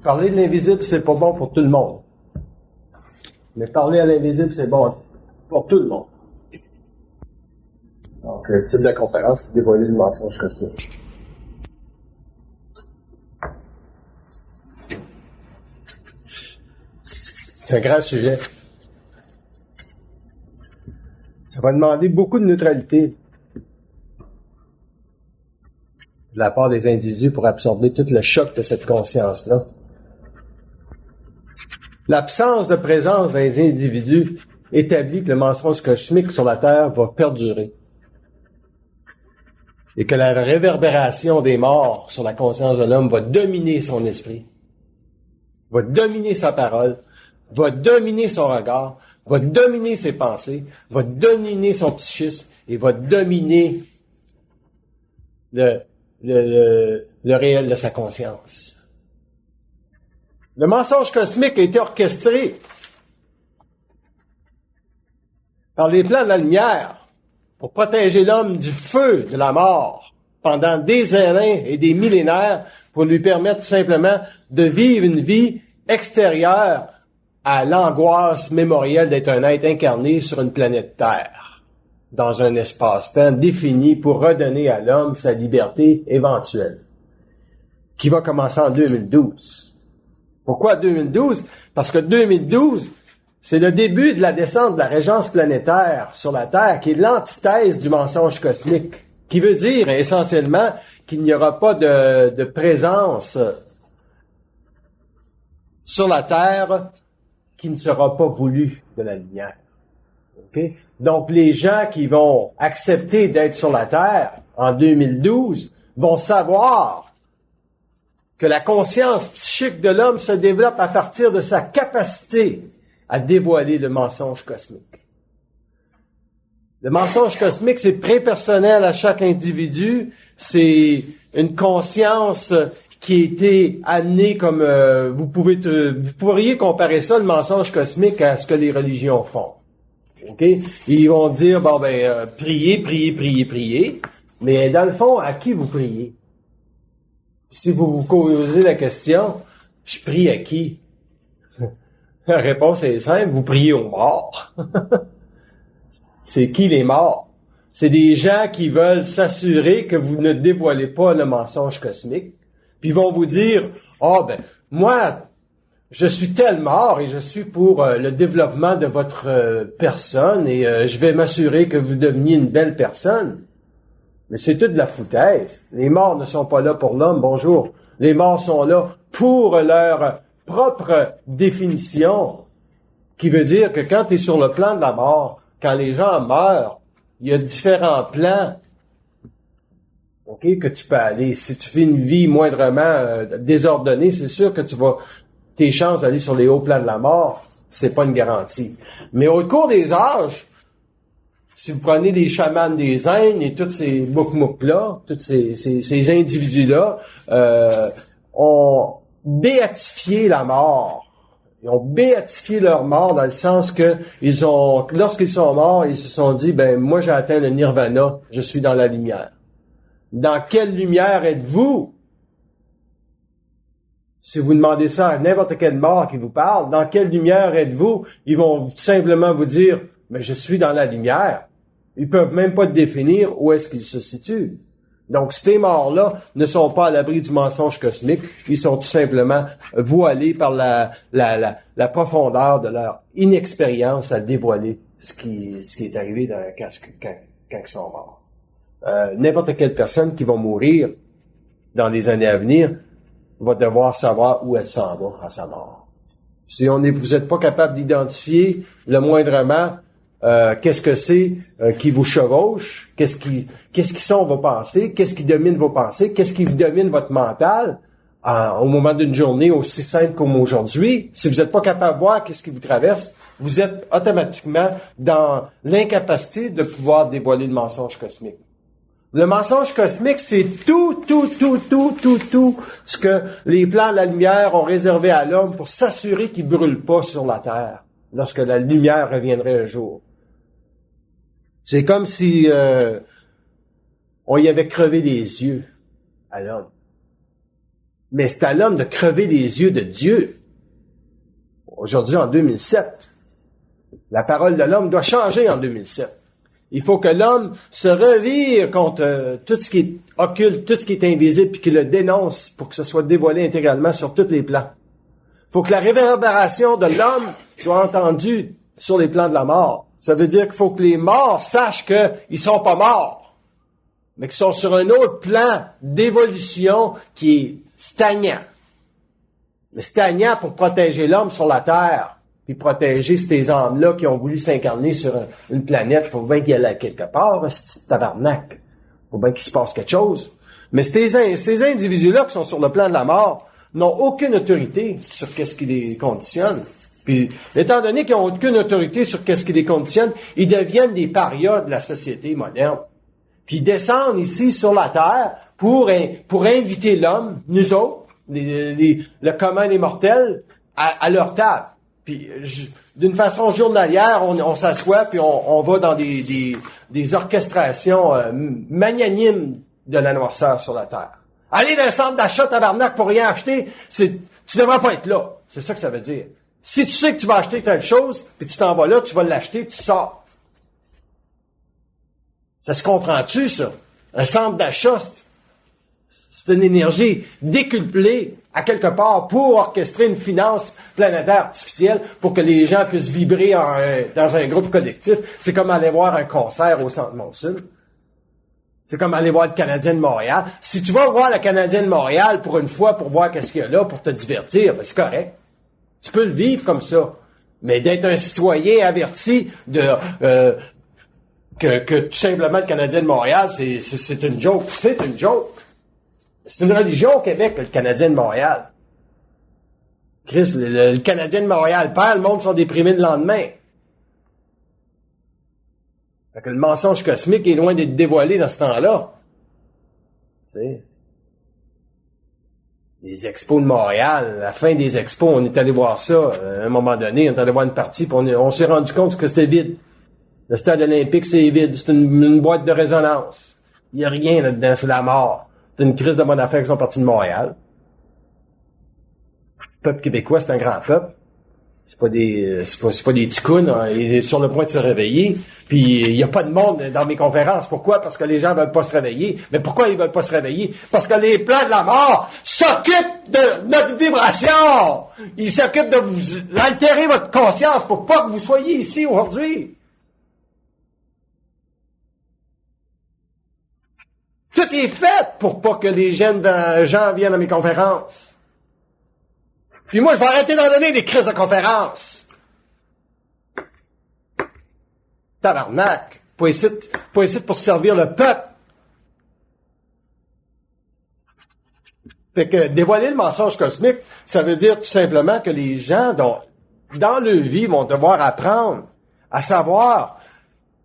Parler de l'invisible, c'est pas bon pour tout le monde. Mais parler à l'invisible, c'est bon pour tout le monde. Donc, le titre de la conférence, c'est dévoiler le mensonge cosmique. C'est un grand sujet. Ça va demander beaucoup de neutralité de la part des individus pour absorber tout le choc de cette conscience-là. L'absence de présence des individus établit que le mensonge cosmique sur la Terre va perdurer. Et que la réverbération des morts sur la conscience de l'homme va dominer son esprit, va dominer sa parole, va dominer son regard, va dominer ses pensées, va dominer son psychisme et va dominer le réel de sa conscience. Le mensonge cosmique a été orchestré par les plans de la lumière pour protéger l'homme du feu de la mort pendant des années et des millénaires pour lui permettre tout simplement de vivre une vie extérieure à l'angoisse mémorielle d'être un être incarné sur une planète Terre, dans un espace-temps défini pour redonner à l'homme sa liberté éventuelle, qui va commencer en 2012. Pourquoi 2012? Parce que 2012, c'est le début de la descente de la régence planétaire sur la Terre, qui est l'antithèse du mensonge cosmique, qui veut dire essentiellement qu'il n'y aura pas de présence sur la Terre qui ne sera pas voulue de la lumière. Okay? Donc, les gens qui vont accepter d'être sur la Terre en 2012 vont savoir que la conscience psychique de l'homme se développe à partir de sa capacité à dévoiler le mensonge cosmique. Le mensonge cosmique, c'est prépersonnel à chaque individu, c'est une conscience qui a été amenée comme vous pourriez comparer ça, le mensonge cosmique, à ce que les religions font. OK? Ils vont dire priez, mais dans le fond, à qui vous priez? Si vous vous posez la question, je prie à qui? La réponse est simple, vous priez aux morts. C'est qui les morts? C'est des gens qui veulent s'assurer que vous ne dévoilez pas le mensonge cosmique, puis ils vont vous dire, moi, je suis tel mort et je suis pour le développement de votre personne et je vais m'assurer que vous deveniez une belle personne. Mais c'est toute de la foutaise. Les morts ne sont pas là pour l'homme, bonjour. Les morts sont là pour leur propre définition, qui veut dire que quand tu es sur le plan de la mort, quand les gens meurent, il y a différents plans que tu peux aller. Si tu fais une vie moindrement désordonnée, c'est sûr que tes chances d'aller sur les hauts plans de la mort, c'est pas une garantie. Mais au cours des âges, si vous prenez les chamans des Indes et tous ces mouk-mouk-là, tous ces individus-là, ont béatifié la mort. Ils ont béatifié leur mort dans le sens que lorsqu'ils sont morts, ils se sont dit, moi j'ai atteint le nirvana, je suis dans la lumière. Dans quelle lumière êtes-vous? Si vous demandez ça à n'importe quel mort qui vous parle, dans quelle lumière êtes-vous? Ils vont tout simplement vous dire, mais je suis dans la lumière. Ils peuvent même pas définir où est-ce qu'ils se situent. Donc, ces morts-là ne sont pas à l'abri du mensonge cosmique. Ils sont tout simplement voilés par la profondeur de leur inexpérience à dévoiler ce qui est arrivé quand ils sont morts. N'importe quelle personne qui va mourir dans les années à venir va devoir savoir où elle s'en va à sa mort. Si vous n'êtes pas capable d'identifier le moindrement qu'est-ce que c'est qui vous chevauche, qu'est-ce qui sont vos pensées, qu'est-ce qui domine vos pensées, qu'est-ce qui domine votre mental au moment d'une journée aussi simple comme aujourd'hui. Si vous n'êtes pas capable de voir qu'est-ce qui vous traverse, vous êtes automatiquement dans l'incapacité de pouvoir dévoiler le mensonge cosmique. Le mensonge cosmique, c'est tout ce que les plans de la lumière ont réservé à l'homme pour s'assurer qu'il brûle pas sur la terre lorsque la lumière reviendrait un jour. C'est comme si on y avait crevé les yeux à l'homme. Mais c'est à l'homme de crever les yeux de Dieu. Aujourd'hui, en 2007, la parole de l'homme doit changer en 2007. Il faut que l'homme se revire contre tout ce qui est occulte, tout ce qui est invisible, puis qu'il le dénonce pour que ce soit dévoilé intégralement sur tous les plans. Il faut que la réverbération de l'homme soit entendue sur les plans de la mort. Ça veut dire qu'il faut que les morts sachent qu'ils sont pas morts, mais qu'ils sont sur un autre plan d'évolution qui est stagnant. Mais stagnant pour protéger l'homme sur la terre. Puis protéger ces âmes-là qui ont voulu s'incarner sur une planète. Il faut bien qu'il y ait quelque part, ce tabarnak. Il faut bien qu'il se passe quelque chose. Mais ces individus-là qui sont sur le plan de la mort n'ont aucune autorité sur qu'est-ce qui les conditionne. Puis, étant donné qu'ils n'ont aucune autorité sur qu'est-ce qui les conditionne, ils deviennent des parias de la société moderne. Puis ils descendent ici sur la terre pour inviter l'homme, nous autres, le commun des mortels, à leur table. Puis, d'une façon journalière, on s'assoit puis on va dans des orchestrations magnanimes de la noirceur sur la terre. Aller dans un centre d'achat tabarnak pour rien acheter, tu devrais pas être là. C'est ça que ça veut dire. Si tu sais que tu vas acheter telle chose, puis tu t'en vas là, tu vas l'acheter, tu sors. Ça se comprend-tu, ça? Un centre d'achat, c'est une énergie décuplée à quelque part pour orchestrer une finance planétaire artificielle pour que les gens puissent vibrer dans un groupe collectif. C'est comme aller voir un concert au Centre Monson. C'est comme aller voir le Canadien de Montréal. Si tu vas voir le Canadien de Montréal pour une fois pour voir qu'est-ce qu'il y a là pour te divertir, ben c'est correct. Tu peux le vivre comme ça. Mais d'être un citoyen averti que tout simplement le Canadien de Montréal, c'est une joke. C'est une joke. C'est une religion au Québec, le Canadien de Montréal. Chris, le Canadien de Montréal perd, le monde sont déprimés le lendemain. Fait que le mensonge cosmique est loin d'être dévoilé dans ce temps-là. Tu sais. Les expos de Montréal, la fin des expos, on est allé voir ça, à un moment donné, on est allé voir une partie, puis on s'est rendu compte que c'était vide. Le stade olympique, c'est vide, c'est une boîte de résonance. Il n'y a rien là-dedans, c'est la mort. C'est une crise de bonne affaire qui sont partis de Montréal. Le peuple québécois, c'est un grand peuple. C'est pas des ticounes, hein. Il est sur le point de se réveiller. Puis il y a pas de monde dans mes conférences. Pourquoi? Parce que les gens veulent pas se réveiller. Mais pourquoi ils veulent pas se réveiller? Parce que les plans de la mort s'occupent de notre vibration. Ils s'occupent de vous altérer votre conscience pour pas que vous soyez ici aujourd'hui. Tout est fait pour pas que les jeunes gens viennent à mes conférences. Puis moi, je vais arrêter d'en donner des crises de conférences. Tabarnak. Pas ici pour servir le peuple. Fait que dévoiler le mensonge cosmique, ça veut dire tout simplement que les gens, dans leur vie, vont devoir apprendre à savoir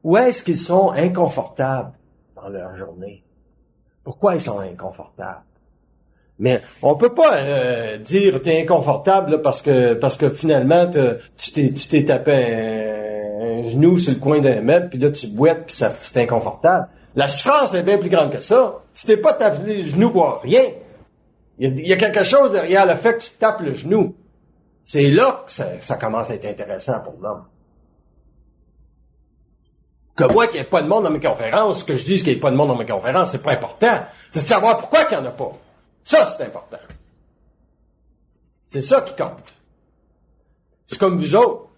où est-ce qu'ils sont inconfortables dans leur journée. Pourquoi ils sont inconfortables? Mais on peut pas dire t'es inconfortable là, parce que finalement tu t'es tapé un genou sur le coin d'un meuble puis là tu boites puis c'est inconfortable. La souffrance est bien plus grande que ça. Tu t'es pas tapé le genou pour rien. Il y a quelque chose derrière le fait que tu te tapes le genou. C'est là que ça commence à être intéressant pour l'homme. Que moi qu'il n'y ait pas de monde dans mes conférences, que je dise qu'il n'y ait pas de monde dans mes conférences, c'est pas important. C'est de savoir pourquoi qu'il n'y en a pas. Ça, c'est important. C'est ça qui compte. C'est comme vous autres.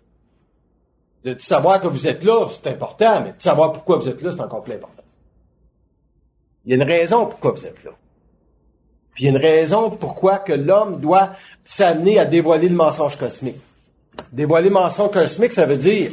De savoir que vous êtes là, c'est important, mais de savoir pourquoi vous êtes là, c'est encore plus important. Il y a une raison pourquoi vous êtes là. Puis il y a une raison pourquoi que l'homme doit s'amener à dévoiler le mensonge cosmique. Dévoiler le mensonge cosmique, ça veut dire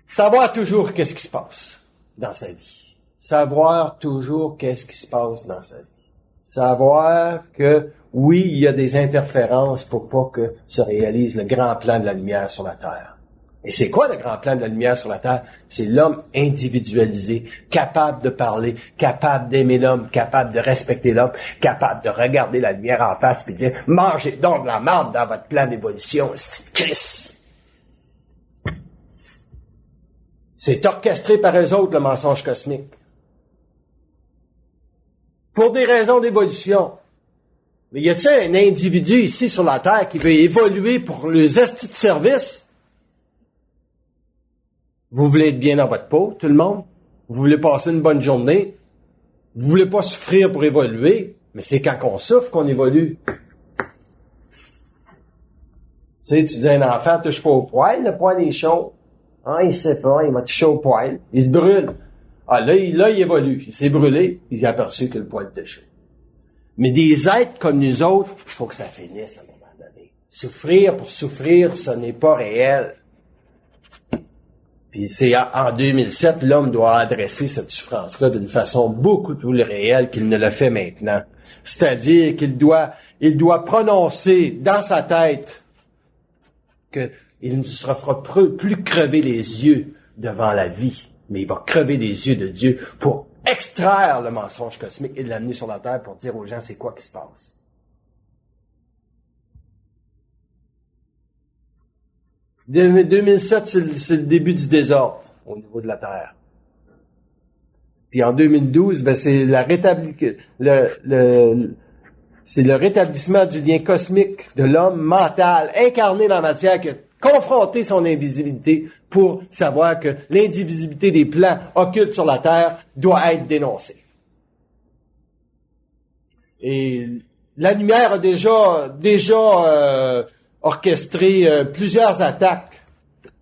savoir toujours qu'est-ce qui se passe dans sa vie. Savoir toujours qu'est-ce qui se passe dans sa vie. Savoir que, oui, il y a des interférences pour pas que se réalise le grand plan de la lumière sur la Terre. Et c'est quoi le grand plan de la lumière sur la terre? C'est l'homme individualisé, capable de parler, capable d'aimer l'homme, capable de respecter l'homme, capable de regarder la lumière en face et dire « Mangez donc de la marde dans votre plan d'évolution, c'est Christ! » C'est orchestré par eux autres, le mensonge cosmique. Pour des raisons d'évolution. Mais y a-t-il un individu ici sur la terre qui veut évoluer pour les estis de service? Vous voulez être bien dans votre peau, tout le monde? Vous voulez passer une bonne journée? Vous voulez pas souffrir pour évoluer? Mais c'est quand on souffre qu'on évolue. Tu sais, tu dis à un enfant, touche pas au poil, le poil est chaud. Ah, il sait pas, il m'a touché au poil. Il se brûle. Ah, là, il évolue. Il s'est brûlé, il s'est aperçu que le poil était chaud. Mais des êtres comme nous autres, il faut que ça finisse à un moment donné. Souffrir pour souffrir, ce n'est pas réel. Puis c'est en 2007, l'homme doit adresser cette souffrance-là d'une façon beaucoup plus réelle qu'il ne le fait maintenant. C'est-à-dire qu'il doit prononcer dans sa tête qu'il ne se fera plus crever les yeux devant la vie, mais il va crever les yeux de Dieu pour extraire le mensonge cosmique et l'amener sur la terre pour dire aux gens c'est quoi qui se passe. « 2007, c'est le début du désordre au niveau de la Terre. Puis en 2012, c'est c'est le rétablissement du lien cosmique de l'homme mental, incarné dans la matière, qui a confronté son invisibilité pour savoir que l'indivisibilité des plans occultes sur la Terre doit être dénoncée. Et la lumière a déjà orchestré plusieurs attaques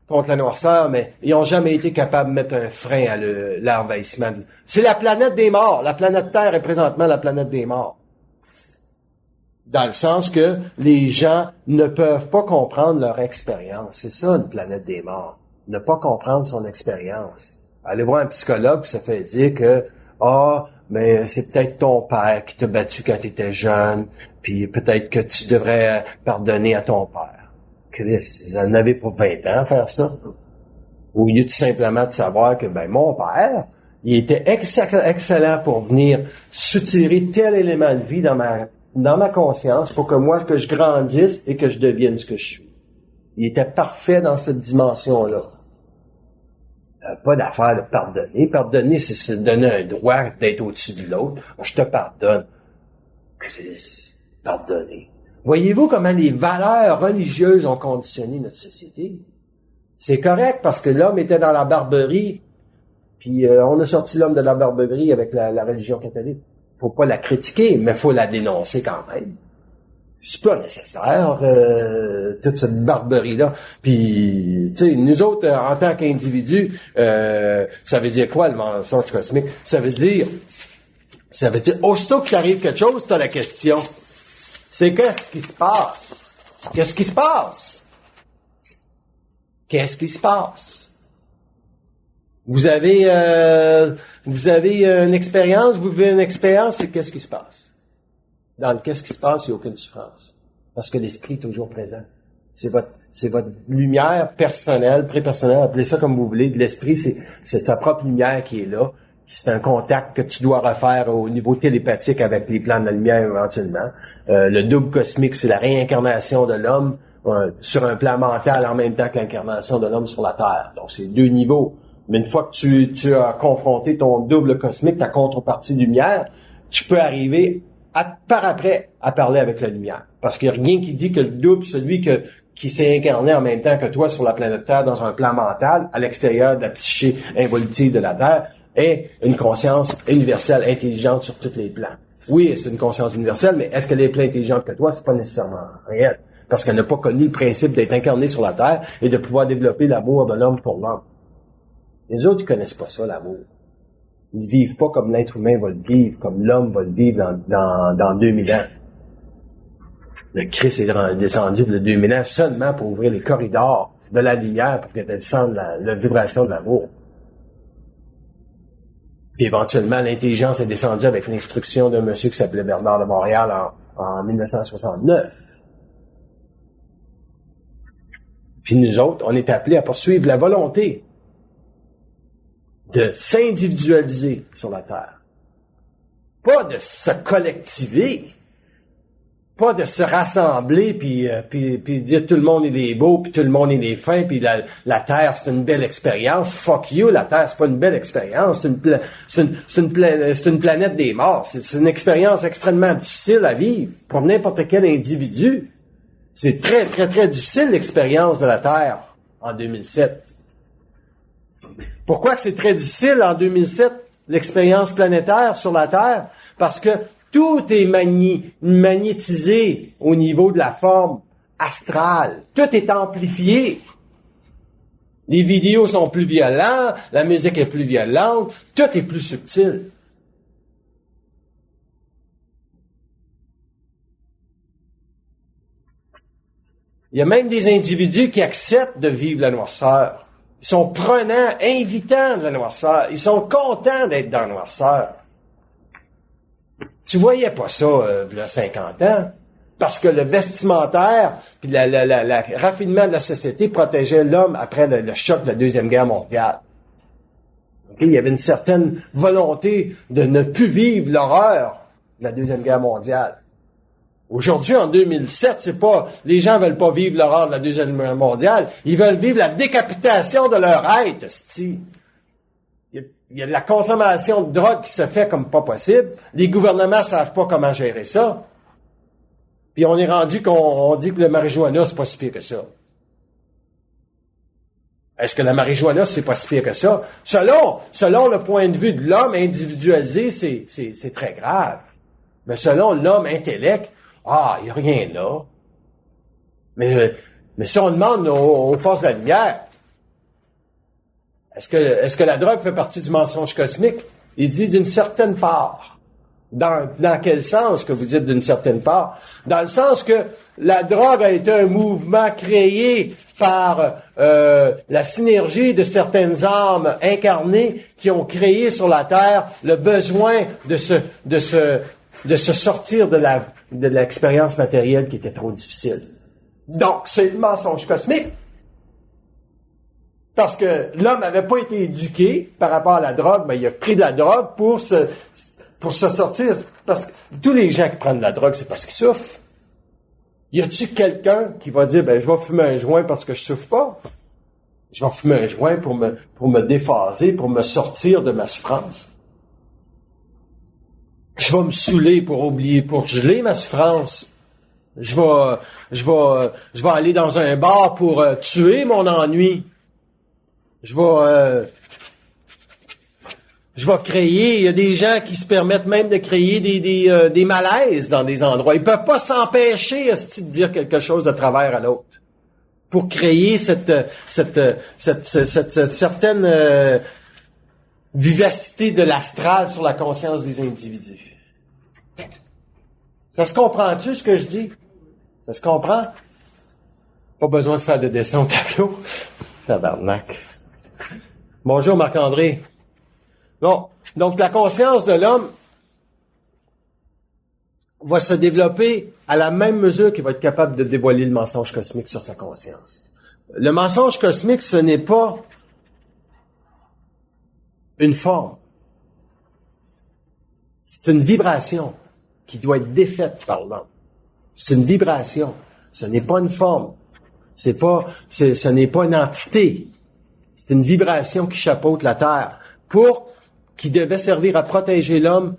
contre la noirceur, mais ils n'ont jamais été capables de mettre un frein à l'envahissement. C'est la planète des morts. La planète Terre est présentement la planète des morts. Dans le sens que les gens ne peuvent pas comprendre leur expérience. C'est ça, une planète des morts. Ne pas comprendre son expérience. Aller voir un psychologue qui se fait dire que mais c'est peut-être ton père qui t'a battu quand tu étais jeune, puis peut-être que tu devrais pardonner à ton père. Christ, vous en avez pour 20 ans à faire ça. Au lieu tout simplement de savoir que, mon père, il était excellent pour venir soutirer tel élément de vie dans ma conscience pour que moi, que je grandisse et que je devienne ce que je suis. Il était parfait dans cette dimension-là. Pas d'affaire de pardonner. Pardonner, c'est se donner un droit d'être au-dessus de l'autre. Je te pardonne. Christ, pardonner. Voyez-vous comment les valeurs religieuses ont conditionné notre société? C'est correct parce que l'homme était dans la barbarie, puis on a sorti l'homme de la barbarie avec la religion catholique. Faut pas la critiquer, mais faut la dénoncer quand même. C'est pas nécessaire, toute cette barbarie-là. Puis, tu sais, nous autres, en tant qu'individus, ça veut dire quoi, le mensonge cosmique? Ça veut dire, aussitôt qu'il arrive quelque chose, t'as la question. C'est qu'est-ce qui se passe? Qu'est-ce qui se passe? Qu'est-ce qui se passe? Vous avez une expérience, vous vivez une expérience, c'est qu'est-ce qui se passe? Dans le qu'est-ce qui se passe, il n'y a aucune souffrance. Parce que l'esprit est toujours présent. C'est votre lumière personnelle, prépersonnelle, appelez ça comme vous voulez. L'esprit, c'est sa propre lumière qui est là. C'est un contact que tu dois refaire au niveau télépathique avec les plans de la lumière éventuellement. Le double cosmique, c'est la réincarnation de l'homme sur un plan mental en même temps que l'incarnation de l'homme sur la Terre. Donc, c'est deux niveaux. Mais une fois que tu as confronté ton double cosmique, ta contrepartie lumière, tu peux arriver par après à parler avec la lumière. Parce qu'il n'y a rien qui dit que le double, celui qui s'est incarné en même temps que toi sur la planète Terre dans un plan mental, à l'extérieur de la psyché involutive de la Terre, est une conscience universelle, intelligente sur tous les plans. Oui, c'est une conscience universelle, mais est-ce qu'elle est plus intelligente que toi? C'est pas nécessairement réel. Parce qu'elle n'a pas connu le principe d'être incarnée sur la Terre et de pouvoir développer l'amour de l'homme pour l'homme. Les autres, ils connaissent pas ça, l'amour. Ils vivent pas comme l'être humain va le vivre, comme l'homme va le vivre dans 2000 ans. Le Christ est descendu de 2000 ans seulement pour ouvrir les corridors de la lumière pour que descende la vibration de l'amour. Puis éventuellement, l'intelligence est descendue avec l'instruction d'un monsieur qui s'appelait Bernard de Montréal en 1969. Puis nous autres, on est appelés à poursuivre la volonté de s'individualiser sur la terre. Pas de se collectiver. Pas de se rassembler puis dire tout le monde il est beau puis tout le monde il est fin puis la terre c'est une belle expérience. Fuck you, la terre c'est pas une belle expérience, c'est une planète des morts. C'est une expérience extrêmement difficile à vivre pour n'importe quel individu. C'est très très très difficile l'expérience de la terre en 2007. Pourquoi que c'est très difficile en 2007 l'expérience planétaire sur la terre? Parce que tout est magnétisé au niveau de la forme astrale. Tout est amplifié. Les vidéos sont plus violentes, la musique est plus violente, tout est plus subtil. Il y a même des individus qui acceptent de vivre la noirceur. Ils sont prenants, invitants de la noirceur. Ils sont contents d'être dans la noirceur. Tu voyais pas ça, il y a 50 ans. Parce que le vestimentaire, puis le raffinement de la société protégeait l'homme après le choc de la Deuxième Guerre mondiale. Okay? Il y avait une certaine volonté de ne plus vivre l'horreur de la Deuxième Guerre mondiale. Aujourd'hui, en 2007, c'est pas, les gens veulent pas vivre l'horreur de la Deuxième Guerre mondiale, ils veulent vivre la décapitation de leur être, c'ti. Il y a de la consommation de drogue qui se fait comme pas possible. Les gouvernements savent pas comment gérer ça. Puis on est rendu qu'on dit que le marijuana, c'est pas si pire que ça. Est-ce que la marijuana, c'est pas si pire que ça? Selon le point de vue de l'homme individualisé, c'est très grave. Mais selon l'homme intellect, il n'y a rien là. Mais si on demande aux forces de la lumière, est-ce que la drogue fait partie du mensonge cosmique? Il dit d'une certaine part. Dans quel sens que vous dites d'une certaine part? Dans le sens que la drogue a été un mouvement créé par la synergie de certaines âmes incarnées qui ont créé sur la Terre le besoin de se sortir de l'expérience matérielle qui était trop difficile. Donc, c'est le mensonge cosmique. Parce que l'homme n'avait pas été éduqué par rapport à la drogue, mais il a pris de la drogue pour se sortir. Parce que tous les gens qui prennent de la drogue, c'est parce qu'ils souffrent. Y a-t-il quelqu'un qui va dire, je vais fumer un joint parce que je souffre pas? Je vais fumer un joint pour me déphaser, pour me sortir de ma souffrance. Je vais me saouler pour geler ma souffrance. Je vais aller dans un bar pour tuer mon ennui. Je vais créer, il y a des gens qui se permettent même de créer des malaises dans des endroits. Ils peuvent pas s'empêcher de dire quelque chose de travers à l'autre. Pour créer cette certaine vivacité de l'astral sur la conscience des individus. Ça se comprend-tu ce que je dis? Ça se comprend? Pas besoin de faire de dessin au tableau. Tabarnak. Bonjour Marc-André. Bon, donc la conscience de l'homme va se développer à la même mesure qu'il va être capable de dévoiler le mensonge cosmique sur sa conscience. Le mensonge cosmique, ce n'est pas une forme. C'est une vibration qui doit être défaite par l'homme. C'est une vibration. Ce n'est pas une forme. Ce n'est pas une entité. C'est une vibration qui chapeaute la Terre qui devait servir à protéger l'homme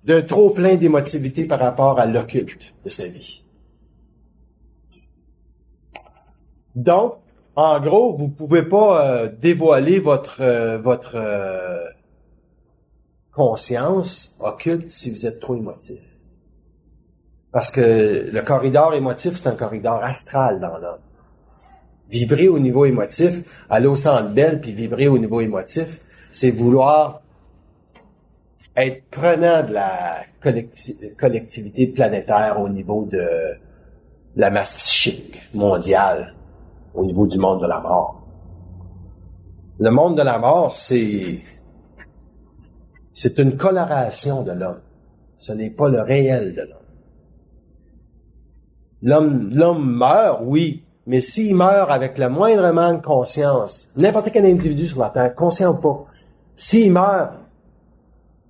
d'un trop plein d'émotivité par rapport à l'occulte de sa vie. Donc, en gros, vous pouvez pas dévoiler votre conscience occulte si vous êtes trop émotif. Parce que le corridor émotif, c'est un corridor astral dans l'homme. Vibrer au niveau émotif, aller au centre d'elle, puis vibrer au niveau émotif, c'est vouloir être prenant de la collectivité planétaire au niveau de la masse psychique mondiale, au niveau du monde de la mort. Le monde de la mort, c'est une coloration de l'homme. Ce n'est pas le réel de l'homme. L'homme meurt, oui, Mais s'il meurt avec le moindrement de conscience, n'importe quel individu sur la Terre, conscient ou pas, s'il meurt,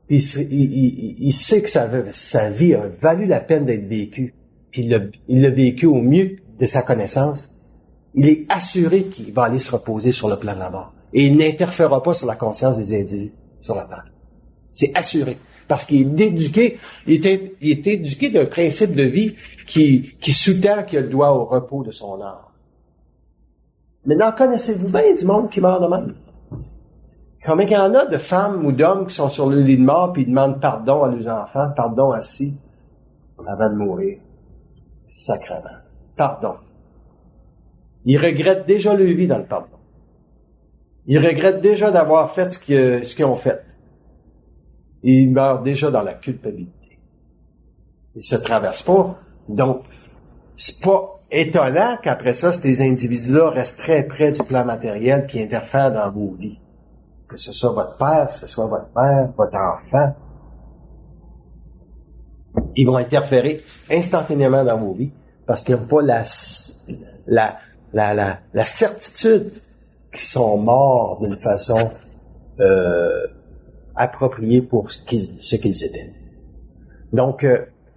puis il sait que sa vie a valu la peine d'être vécue, puis il l'a vécu au mieux de sa connaissance, il est assuré qu'il va aller se reposer sur le plan de la mort. Et il n'interférera pas sur la conscience des individus sur la Terre. C'est assuré. Parce qu'il est éduqué, il est éduqué d'un principe de vie qui sous-tend qu'il a le droit au repos de son âme. Maintenant, connaissez-vous bien du monde qui meurt de même? Combien il y en a de femmes ou d'hommes qui sont sur le lit de mort puis ils demandent pardon à leurs enfants, pardon assis, avant de mourir? Sacrément. Pardon. Ils regrettent déjà leur vie dans le pardon. Ils regrettent déjà d'avoir fait ce qu'ils ont fait. Et ils meurent déjà dans la culpabilité. Ils se traversent pas. Donc, c'est pas étonnant qu'après ça, ces individus-là restent très près du plan matériel qui interfèrent dans vos vies. Que ce soit votre père, que ce soit votre mère, votre enfant. Ils vont interférer instantanément dans vos vies parce qu'ils n'ont pas la certitude qu'ils sont morts d'une façon appropriée pour ce qu'ils étaient. Donc,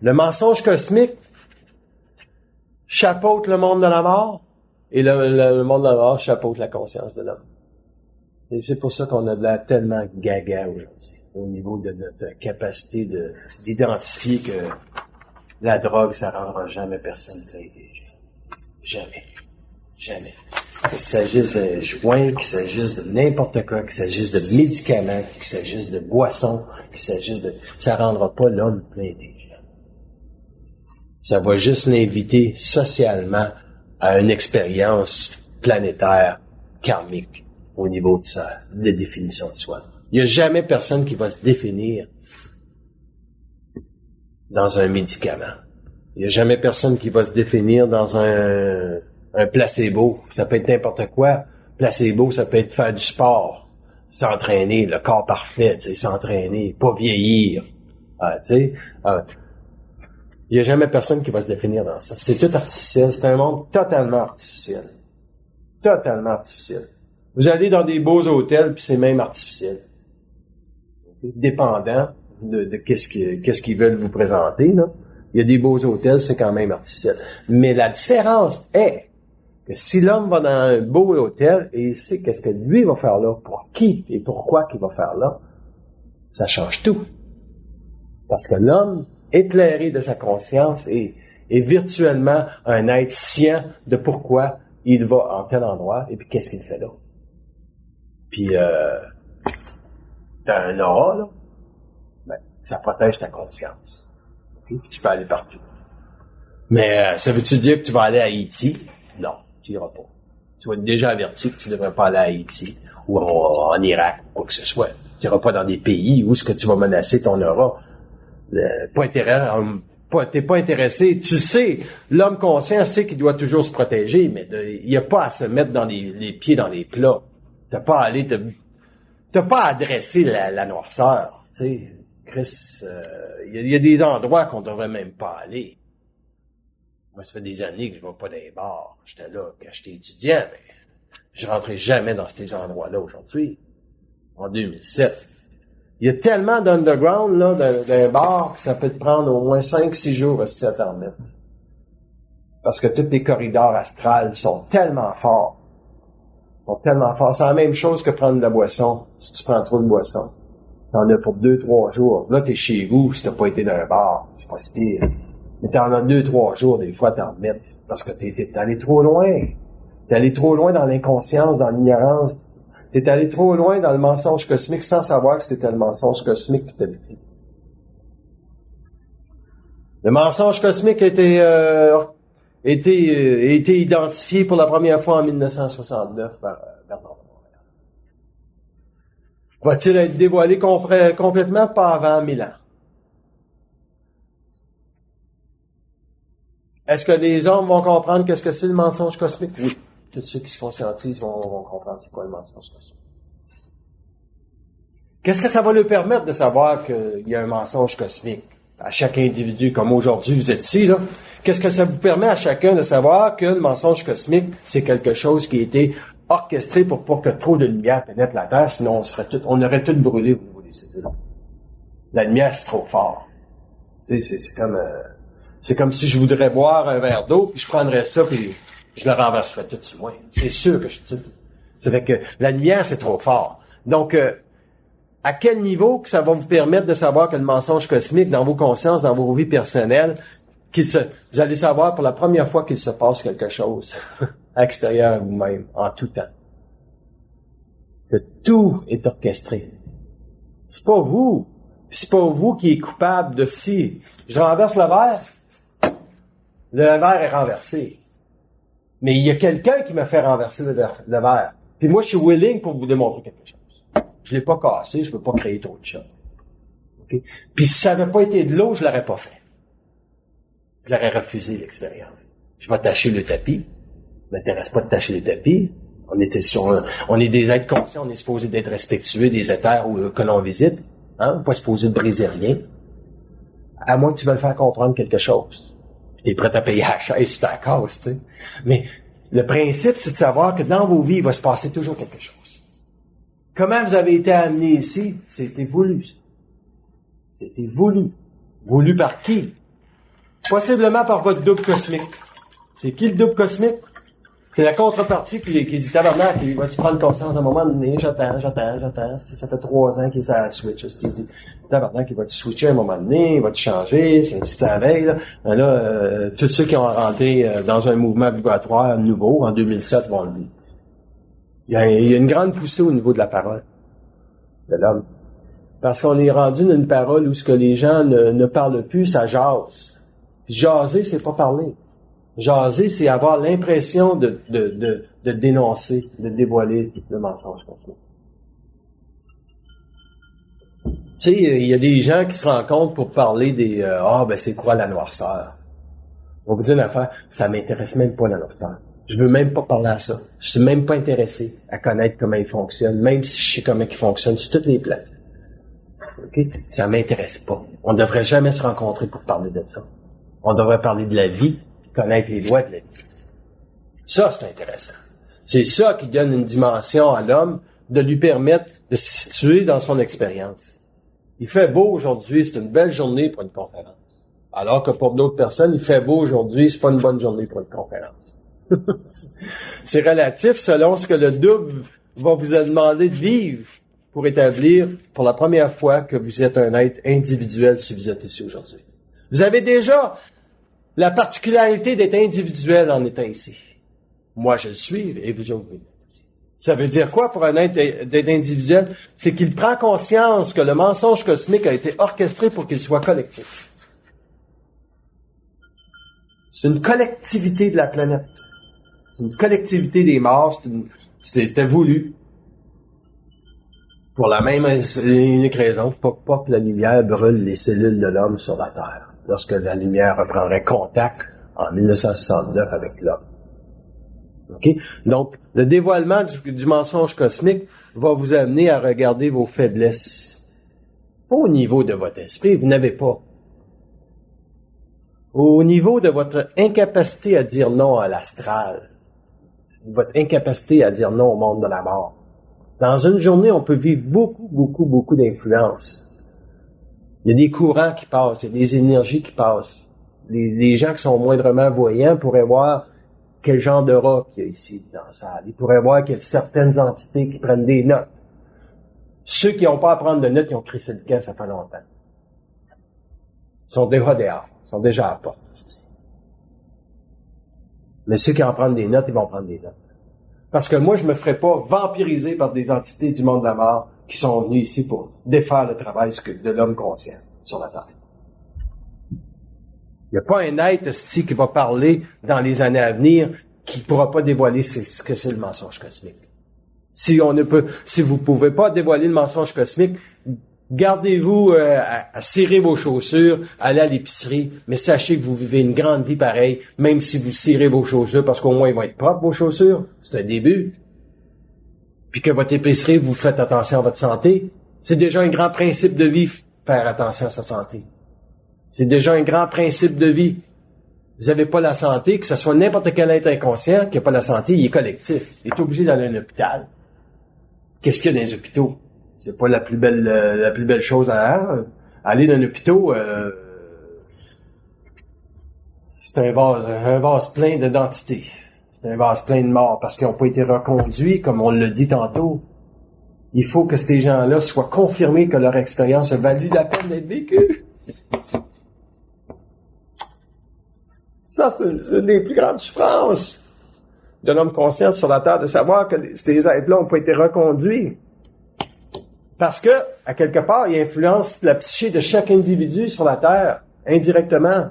le mensonge cosmique chapeaute le monde de la mort et le monde de la mort chapeaute la conscience de l'homme. Et c'est pour ça qu'on a de l'air tellement gaga aujourd'hui, au niveau de notre capacité d'identifier que la drogue, ça rendra jamais personne plein des gens. Jamais. Jamais. Qu'il s'agisse de joints, qu'il s'agisse de n'importe quoi, qu'il s'agisse de médicaments, qu'il s'agisse de boissons, qu'il s'agisse de... Ça rendra pas l'homme plein des gens. Ça va juste l'inviter socialement à une expérience planétaire, karmique, au niveau de sa définition de soi. Il n'y a jamais personne qui va se définir dans un médicament. Il n'y a jamais personne qui va se définir dans un placebo. Ça peut être n'importe quoi. Placebo, ça peut être faire du sport, s'entraîner, le corps parfait, tu sais, s'entraîner, pas vieillir. Tu sais, il n'y a jamais personne qui va se définir dans ça. C'est tout artificiel. C'est un monde totalement artificiel. Totalement artificiel. Vous allez dans des beaux hôtels, puis c'est même artificiel. Dépendant de qu'est-ce qu'ils veulent vous présenter, là. Il y a des beaux hôtels, c'est quand même artificiel. Mais la différence est que si l'homme va dans un beau hôtel et il sait qu'est-ce que lui va faire là, pour qui et pourquoi qu'il va faire là, ça change tout. Parce que l'homme, éclairé de sa conscience, est virtuellement un être scient de pourquoi il va en tel endroit et puis qu'est-ce qu'il fait là. Puis, t'as un aura, là, ben, ça protège ta conscience. Okay? Puis tu peux aller partout. Mais ça veut-tu dire que tu vas aller à Haïti? Non, tu iras pas. Tu vas être déjà averti que tu ne devrais pas aller à Haïti ou en Irak ou quoi que ce soit. Tu iras pas dans des pays où ce que tu vas menacer ton aura. T'es pas intéressé. Tu sais, l'homme conscient sait qu'il doit toujours se protéger, mais il n'y a pas à se mettre dans les pieds dans les plats. T'as pas à adresser la noirceur, tu sais. Chris, il y a des endroits qu'on devrait même pas aller. Moi, ça fait des années que je vais pas dans les bars. J'étais là quand j'étais étudiant, mais je rentrais jamais dans ces endroits-là aujourd'hui. En 2007. Il y a tellement d'underground, là, d'un bar, que ça peut te prendre au moins 5-6 jours à s'y remettre. Parce que tous les corridors astrales sont tellement forts. C'est la même chose que prendre de la boisson, si tu prends trop de boisson. T'en as pour 2-3 jours. Là, t'es chez vous, si t'as pas été dans un bar, c'est pas si pire. Mais t'en as 2-3 jours, des fois, t'en remettre. Parce que t'es allé trop loin. T'es allé trop loin dans l'inconscience, dans l'ignorance. T'es allé trop loin dans le mensonge cosmique sans savoir que c'était le mensonge cosmique qui t'habitait. Le mensonge cosmique a été identifié pour la première fois en 1969 par Bernard de Montréal. Va-t-il être dévoilé complètement? Pas avant 1000 ans. Est-ce que les hommes vont comprendre qu'est-ce que c'est le mensonge cosmique? Oui. Tous ceux qui se conscientisent vont comprendre c'est quoi le mensonge cosmique. Qu'est-ce que ça va leur permettre de savoir qu'il y a un mensonge cosmique? À chaque individu, comme aujourd'hui, vous êtes ici, là, qu'est-ce que ça vous permet à chacun de savoir que le mensonge cosmique, c'est quelque chose qui a été orchestré pour pas que trop de lumière pénètre la Terre, sinon on aurait tout brûlé au niveau des cellules. La lumière, c'est trop fort. Tu sais, c'est comme si je voudrais boire un verre d'eau, puis je prendrais ça, puis je le renverserais tout sur moi. C'est sûr que ça fait que la lumière, c'est trop fort. Donc, à quel niveau que ça va vous permettre de savoir que le mensonge cosmique, dans vos consciences, dans vos vies personnelles, vous allez savoir pour la première fois qu'il se passe quelque chose à l'extérieur de vous-même, en tout temps. Que tout est orchestré. C'est pas vous. C'est pas vous qui est coupable de si je renverse le verre, le verre est renversé. Mais il y a quelqu'un qui m'a fait renverser le verre. Puis moi, je suis willing pour vous démontrer quelque chose. Je l'ai pas cassé, je veux pas créer trop de choses. Okay? Puis si ça n'avait pas été de l'eau, je l'aurais pas fait. Je l'aurais refusé l'expérience. Je vais tâcher le tapis. Ça m'intéresse pas de tâcher le tapis. On est des êtres conscients, on est supposé d'être respectueux des éthers que l'on visite. Hein? Pas supposé de briser rien. À moins que tu veuilles faire comprendre quelque chose. Tu es prêt à payer la chaise si t'as casse, tu sais. Mais le principe, c'est de savoir que dans vos vies, il va se passer toujours quelque chose. Comment vous avez été amené ici? C'était voulu. C'était voulu. Voulu par qui? Possiblement par votre double cosmique. C'est qui le double cosmique? C'est la contrepartie qui dit tabarnak, il va-tu prendre conscience à un moment donné? J'attends. Ça fait 3 ans qu'il est sur la Switch. Tabarnak, il va-tu switcher à un moment donné? Il va-tu changer? C'est la veille, là. Tous ceux qui ont rentré dans un mouvement vibratoire nouveau, en 2007, vont le vivre. Il y a une grande poussée au niveau de la parole de l'homme. Parce qu'on est rendu dans une parole où ce que les gens ne parlent plus, ça jase. Puis jaser, c'est pas parler. Jaser, c'est avoir l'impression de dénoncer, de dévoiler le mensonge cosmique. Tu sais, il y a des gens qui se rencontrent pour parler des c'est quoi la noirceur? On va vous dire une affaire, ça m'intéresse même pas la noirceur. Je veux même pas parler à ça. Je suis même pas intéressé à connaître comment il fonctionne, même si je sais comment il fonctionne sur toutes les plans. OK? Ça m'intéresse pas. On devrait jamais se rencontrer pour parler de ça. On devrait parler de la vie, connaître les lois de la vie. Ça, c'est intéressant. C'est ça qui donne une dimension à l'homme de lui permettre de se situer dans son expérience. Il fait beau aujourd'hui, c'est une belle journée pour une conférence. Alors que pour d'autres personnes, il fait beau aujourd'hui, c'est pas une bonne journée pour une conférence. C'est relatif selon ce que le double va vous demander de vivre pour établir pour la première fois que vous êtes un être individuel si vous êtes ici aujourd'hui. Vous avez déjà la particularité d'être individuel en étant ici. Moi, je le suis et vous autres. Ça veut dire quoi pour un être d'être individuel? C'est qu'il prend conscience que le mensonge cosmique a été orchestré pour qu'il soit collectif. C'est une collectivité de la planète. C'est une collectivité des morts, c'était voulu. Pour la même unique raison, pas que la lumière brûle les cellules de l'homme sur la Terre, lorsque la lumière reprendrait contact en 1969 avec l'homme. OK? Donc, le dévoilement du mensonge cosmique va vous amener à regarder vos faiblesses. Pas au niveau de votre esprit, vous n'avez pas. Au niveau de votre incapacité à dire non à l'astral. Votre incapacité à dire non au monde de la mort. Dans une journée, on peut vivre beaucoup d'influences. Il y a des courants qui passent, il y a des énergies qui passent. Les gens qui sont moindrement voyants pourraient voir quel genre d'aura qu'il y a ici dans la salle. Ils pourraient voir qu'il y a certaines entités qui prennent des notes. Ceux qui n'ont pas à prendre de notes, ils ont crissé le camp, ça fait longtemps. Ils sont déjà dehors, ils sont déjà à la porte. Mais ceux qui en prennent des notes, ils vont prendre des notes. Parce que moi, je me ferai pas vampiriser par des entités du monde de la mort qui sont venues ici pour défaire le travail de l'homme conscient sur la Terre. Il n'y a pas un être qui va parler dans les années à venir qui ne pourra pas dévoiler ce que c'est le mensonge cosmique. Si vous pouvez pas dévoiler le mensonge cosmique, gardez-vous à cirer vos chaussures, allez à l'épicerie, mais sachez que vous vivez une grande vie pareille, même si vous cirez vos chaussures, parce qu'au moins ils vont être propres, vos chaussures. C'est un début. Puis que votre épicerie, vous faites attention à votre santé. C'est déjà un grand principe de vie, faire attention à sa santé. C'est déjà un grand principe de vie. Vous n'avez pas la santé, que ce soit n'importe quel être inconscient qui n'a pas la santé, il est collectif. Il est obligé d'aller à un hôpital. Qu'est-ce qu'il y a dans les hôpitaux? C'est pas la plus belle chose à aller dans un hôpital. C'est un vase plein d'identité. C'est un vase plein de morts parce qu'ils n'ont pas été reconduits, comme on l'a dit tantôt. Il faut que ces gens-là soient confirmés que leur expérience a valu la peine d'être vécue. Ça, c'est une des plus grandes souffrances de l'homme conscient sur la terre, de savoir que ces êtres-là n'ont pas été reconduits. Parce que, à quelque part, ils influencent la psyché de chaque individu sur la terre, indirectement.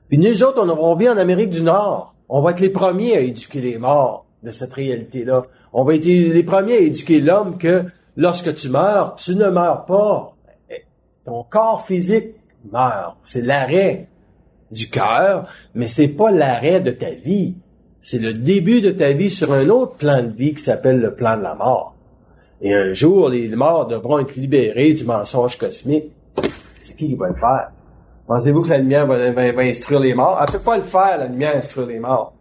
Puis nous autres, on vit en Amérique du Nord. On va être les premiers à éduquer les morts de cette réalité-là. On va être les premiers à éduquer l'homme que lorsque tu meurs, tu ne meurs pas. Ton corps physique meurt. C'est l'arrêt du cœur, mais c'est pas l'arrêt de ta vie. C'est le début de ta vie sur un autre plan de vie qui s'appelle le plan de la mort. Et un jour, les morts devront être libérés du mensonge cosmique. C'est qui va le faire? Pensez-vous que la lumière va instruire les morts? Elle peut pas le faire, la lumière, instruire les morts.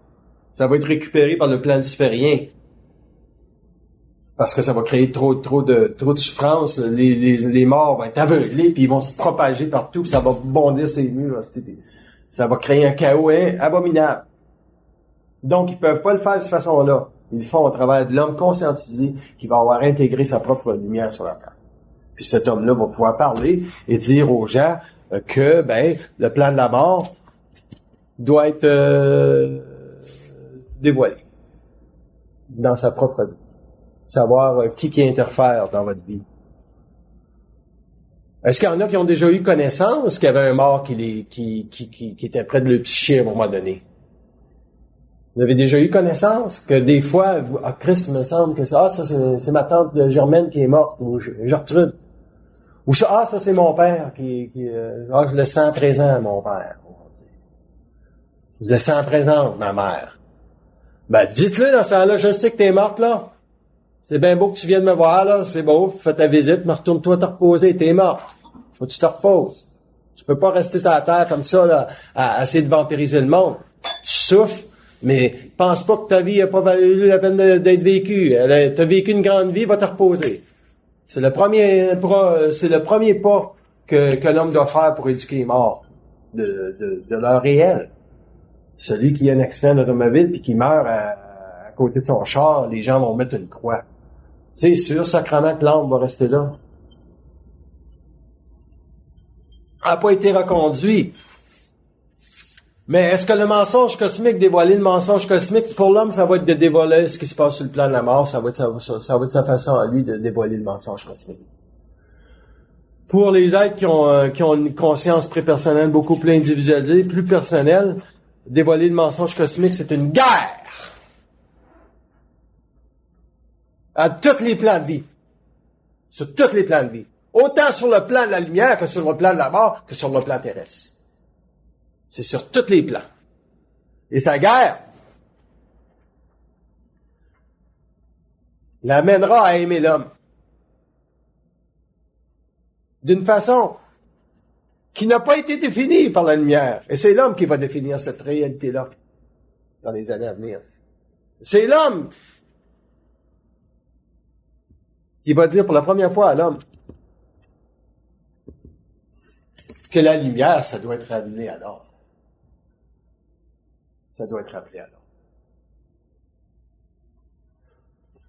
Ça va être récupéré par le plan luciférien. Parce que ça va créer trop de souffrance. Les morts vont être aveuglés, puis ils vont se propager partout, puis ça va bondir ces murs. Ça va créer un chaos abominable. Donc, ils peuvent pas le faire de cette façon-là. Ils le font au travers de l'homme conscientisé qui va avoir intégré sa propre lumière sur la terre. Puis cet homme-là va pouvoir parler et dire aux gens que le plan de la mort doit être dévoilé dans sa propre vie. Savoir qui interfère dans votre vie. Est-ce qu'il y en a qui ont déjà eu connaissance qu'il y avait un mort qui était près de le psyché à un moment donné? Vous avez déjà eu connaissance que des fois, Christ me semble que ça c'est ma tante Germaine qui est morte, ou Gertrude. Ou ça c'est mon père je le sens présent, mon père. Je le sens présent, ma mère. Dites-le dans ce temps-là, je sais que t'es morte, là. C'est bien beau que tu viennes me voir, là, c'est beau, fais ta visite, mais retourne-toi te reposer, t'es morte. Faut que tu te reposes. Tu peux pas rester sur la terre comme ça, là, à essayer de vampiriser le monde. Tu souffres, mais pense pas que ta vie a pas valu la peine d'être vécue. T'as vécu une grande vie, va te reposer. C'est le premier pas que l'homme doit faire pour éduquer les morts de leur réel. Celui qui a un accident d'automobile puis qui meurt à côté de son char, les gens vont mettre une croix. C'est sûr, sacrément que l'âme va rester là. Elle n'a pas été reconduite. Mais est-ce que le mensonge cosmique, dévoiler le mensonge cosmique, pour l'homme, ça va être de dévoiler ce qui se passe sur le plan de la mort, ça va être sa façon à lui de dévoiler le mensonge cosmique. Pour les êtres qui ont une conscience prépersonnelle beaucoup plus individualisée, plus personnelle, dévoiler le mensonge cosmique, c'est une guerre à tous les plans de vie. Sur tous les plans de vie. Autant sur le plan de la lumière que sur le plan de la mort que sur le plan terrestre. C'est sur tous les plans. Et sa guerre l'amènera à aimer l'homme. D'une façon qui n'a pas été définie par la lumière. Et c'est l'homme qui va définir cette réalité-là dans les années à venir. C'est l'homme qui va dire pour la première fois à l'homme que la lumière, ça doit être ramené à l'ordre. Ça doit être rappelé à l'ordre.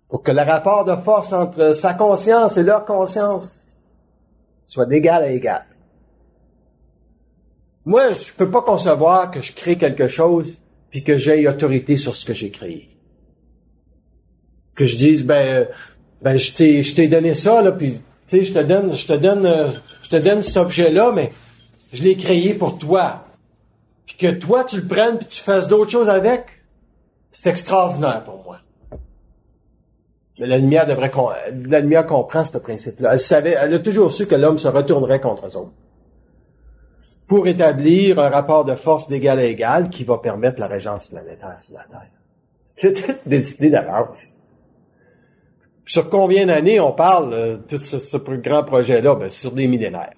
Pour que le rapport de force entre sa conscience et leur conscience soit d'égal à égal. Moi, je peux pas concevoir que je crée quelque chose puis que j'aie autorité sur ce que j'ai créé. Que je dise, je t'ai donné ça, là, puis, tu sais, je te donne cet objet-là, mais je l'ai créé pour toi. Puis que toi, tu le prennes puis tu fasses d'autres choses avec, c'est extraordinaire pour moi. Mais la lumière comprend ce principe-là. Elle a toujours su que l'homme se retournerait contre eux autres. Pour établir un rapport de force d'égal à égal qui va permettre la régence planétaire sur la Terre. C'est décidé d'avance. Sur combien d'années on parle, tout ce grand projet-là? Sur des millénaires.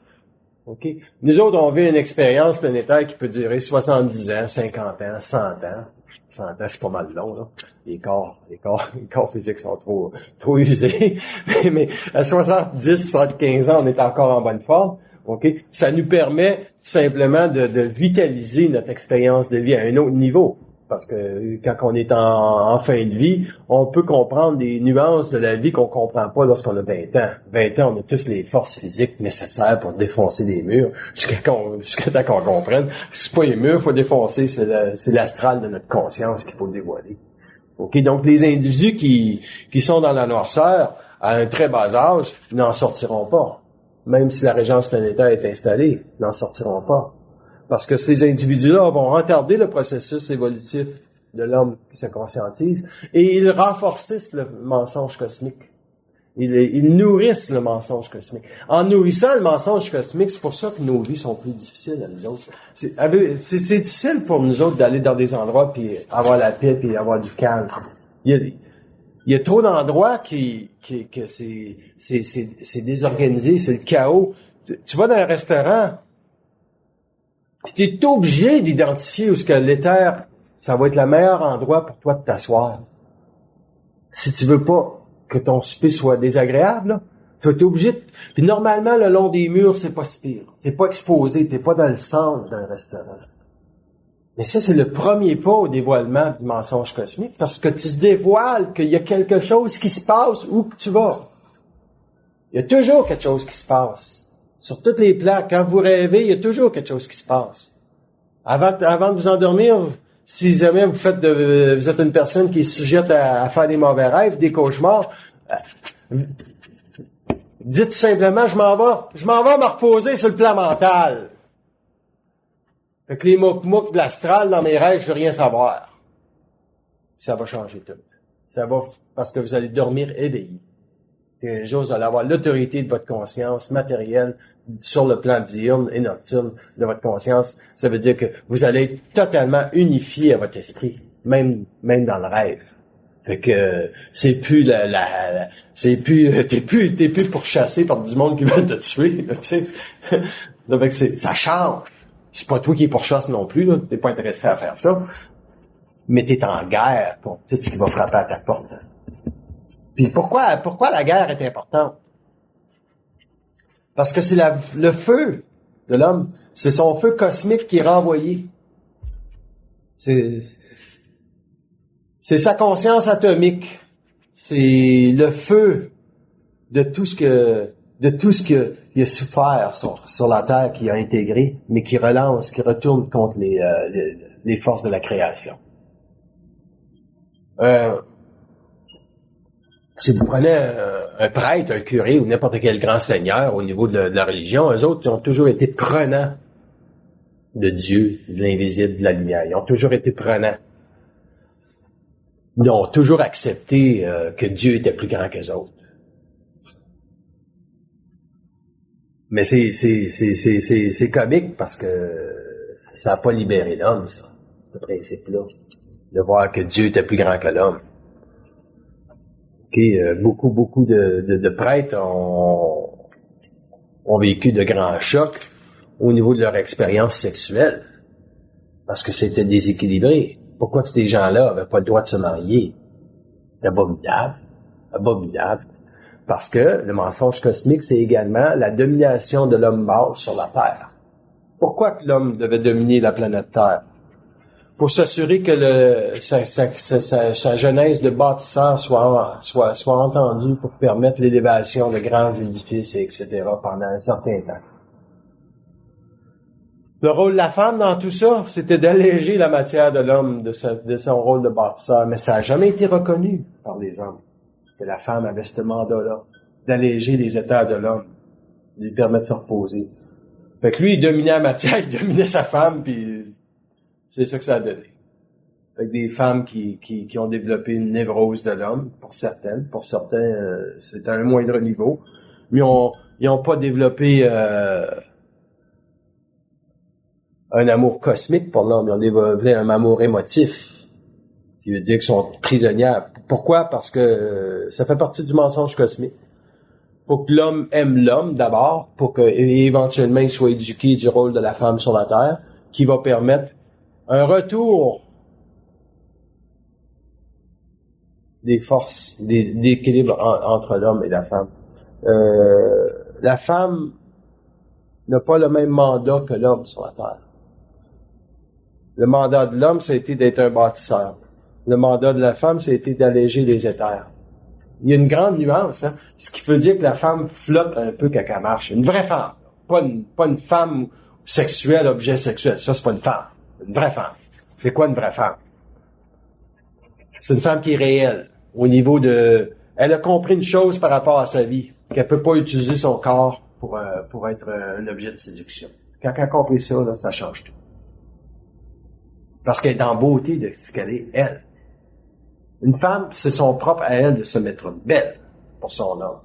OK? Nous autres, on vit une expérience planétaire qui peut durer 70 ans, 50 ans, 100 ans. 100 ans, c'est pas mal long, là. Les corps physiques sont trop usés. mais à 70, 75 ans, on est encore en bonne forme. OK? Ça nous permet simplement de vitaliser notre expérience de vie à un autre niveau. Parce que quand on est en fin de vie, on peut comprendre des nuances de la vie qu'on comprend pas lorsqu'on a 20 ans. 20 ans, on a tous les forces physiques nécessaires pour défoncer des murs, jusqu'à temps qu'on comprenne. C'est pas les murs, faut défoncer, c'est l'astral de notre conscience qu'il faut dévoiler. OK? Donc, les individus qui sont dans la noirceur, à un très bas âge, n'en sortiront pas. Même si la régence planétaire est installée, n'en sortiront pas. Parce que ces individus-là vont retarder le processus évolutif de l'homme qui se conscientise et ils renforcissent le mensonge cosmique. Ils nourrissent le mensonge cosmique. En nourrissant le mensonge cosmique, c'est pour ça que nos vies sont plus difficiles à nous autres. C'est difficile pour nous autres d'aller dans des endroits puis avoir la paix puis avoir du calme. Il y a trop d'endroits que c'est désorganisé, c'est le chaos. Tu vas dans un restaurant, tu es obligé d'identifier où est-ce que l'éther, ça va être le meilleur endroit pour toi de t'asseoir. Si tu veux pas que ton souper soit désagréable, là, tu vas être obligé de... Puis normalement, le long des murs, c'est pas si pire. T'es pas exposé, t'es pas dans le centre d'un restaurant. Mais ça, c'est le premier pas au dévoilement du mensonge cosmique, parce que tu te dévoiles qu'il y a quelque chose qui se passe où que tu vas. Il y a toujours quelque chose qui se passe. Sur toutes les plans, quand vous rêvez, il y a toujours quelque chose qui se passe. Avant de vous endormir, si jamais vous êtes une personne qui est sujette à faire des mauvais rêves, des cauchemars, dites simplement, je m'en vais me reposer sur le plan mental. Fait que les mouk-mouk de l'astral dans mes rêves, je veux rien savoir. Ça va changer tout. Ça va, parce que vous allez dormir éveillé. Et un jour, vous allez avoir l'autorité de votre conscience matérielle sur le plan diurne et nocturne de votre conscience. Ça veut dire que vous allez être totalement unifié à votre esprit, même dans le rêve. Fait que c'est plus t'es plus pourchassé par du monde qui veut te tuer, tu sais. Donc ça change. C'est pas toi qui es pourchasse non plus, là. T'es pas intéressé à faire ça. Mais t'es en guerre contre tout ce qui va frapper à ta porte. Puis pourquoi la guerre est importante? Parce que c'est le feu de l'homme. C'est son feu cosmique qui est renvoyé. C'est sa conscience atomique. C'est le feu de tout ce qu'il a souffert sur la Terre, qui a intégré, mais qui relance, qui retourne contre les forces de la création. Si vous prenez un prêtre, un curé ou n'importe quel grand seigneur au niveau de la religion, eux autres, ils ont toujours été prenants de Dieu, de l'invisible, de la lumière. Ils ont toujours été prenants. Ils ont toujours accepté que Dieu était plus grand qu'eux autres. Mais c'est comique parce que ça n'a pas libéré l'homme, ça, ce principe-là, de voir que Dieu était plus grand que l'homme. Beaucoup de prêtres ont vécu de grands chocs au niveau de leur expérience sexuelle parce que c'était déséquilibré. Pourquoi que ces gens-là n'avaient pas le droit de se marier? C'est abominable. Parce que le mensonge cosmique, c'est également la domination de l'homme mâle sur la Terre. Pourquoi que l'homme devait dominer la planète Terre? Pour s'assurer que sa genèse de bâtisseur soit entendue pour permettre l'élévation de grands édifices, etc. pendant un certain temps. Le rôle de la femme dans tout ça, c'était d'alléger la matière de l'homme de son rôle de bâtisseur, mais ça n'a jamais été reconnu par les hommes, que la femme avait ce mandat-là, d'alléger les états de l'homme, de lui permettre de se reposer. Fait que lui, il dominait la matière, il dominait sa femme, puis c'est ça que ça a donné. Fait que des femmes qui ont développé une névrose de l'homme, pour certains, c'est à un moindre niveau, mais ils ont pas développé un amour cosmique pour l'homme, ils ont développé un amour émotif, qui veut dire qu'ils sont prisonnières. Pourquoi? Parce que ça fait partie du mensonge cosmique. Faut que l'homme aime l'homme d'abord, pour que éventuellement il soit éduqué du rôle de la femme sur la terre, qui va permettre un retour des forces, d'équilibre entre l'homme et la femme. La femme n'a pas le même mandat que l'homme sur la terre. Le mandat de l'homme, ça a été d'être un bâtisseur. Le mandat de la femme, ça a été d'alléger les éthers. Il y a une grande nuance, hein? Ce qui veut dire que la femme flotte un peu quand elle marche. Une vraie femme. Pas une femme sexuelle, objet sexuel. Ça, c'est pas une femme. Une vraie femme. C'est quoi une vraie femme? C'est une femme qui est réelle. Au niveau de... Elle a compris une chose par rapport à sa vie. Qu'elle peut pas utiliser son corps pour être un objet de séduction. Quand elle a compris ça, là, ça change tout. Parce qu'elle est en beauté de ce qu'elle est, elle. Une femme, c'est son propre à elle de se mettre belle pour son homme.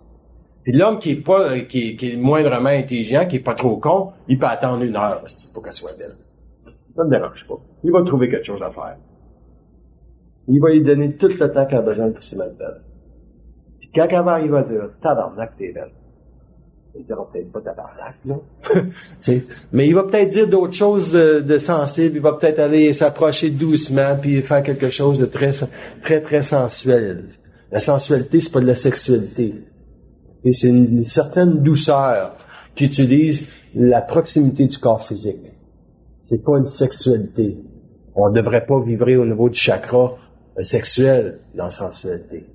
Puis l'homme qui est moindrement intelligent, qui est pas trop con, il peut attendre 1 heure pour qu'elle soit belle. Ça ne dérange pas. Il va trouver quelque chose à faire. Il va lui donner tout le temps qu'elle a besoin pour se mettre belle. Puis quand elle va arriver à dire « Tabarnak, t'es belle », il dira peut-être pas tabarnak, là. Mais il va peut-être dire d'autres choses de sensible, il va peut-être aller s'approcher doucement, puis faire quelque chose de très, très, très sensuel. La sensualité, c'est pas de la sexualité. Et c'est une certaine douceur qui utilise la proximité du corps physique. C'est pas une sexualité. On ne devrait pas vibrer au niveau du chakra sexuel dans la sensualité.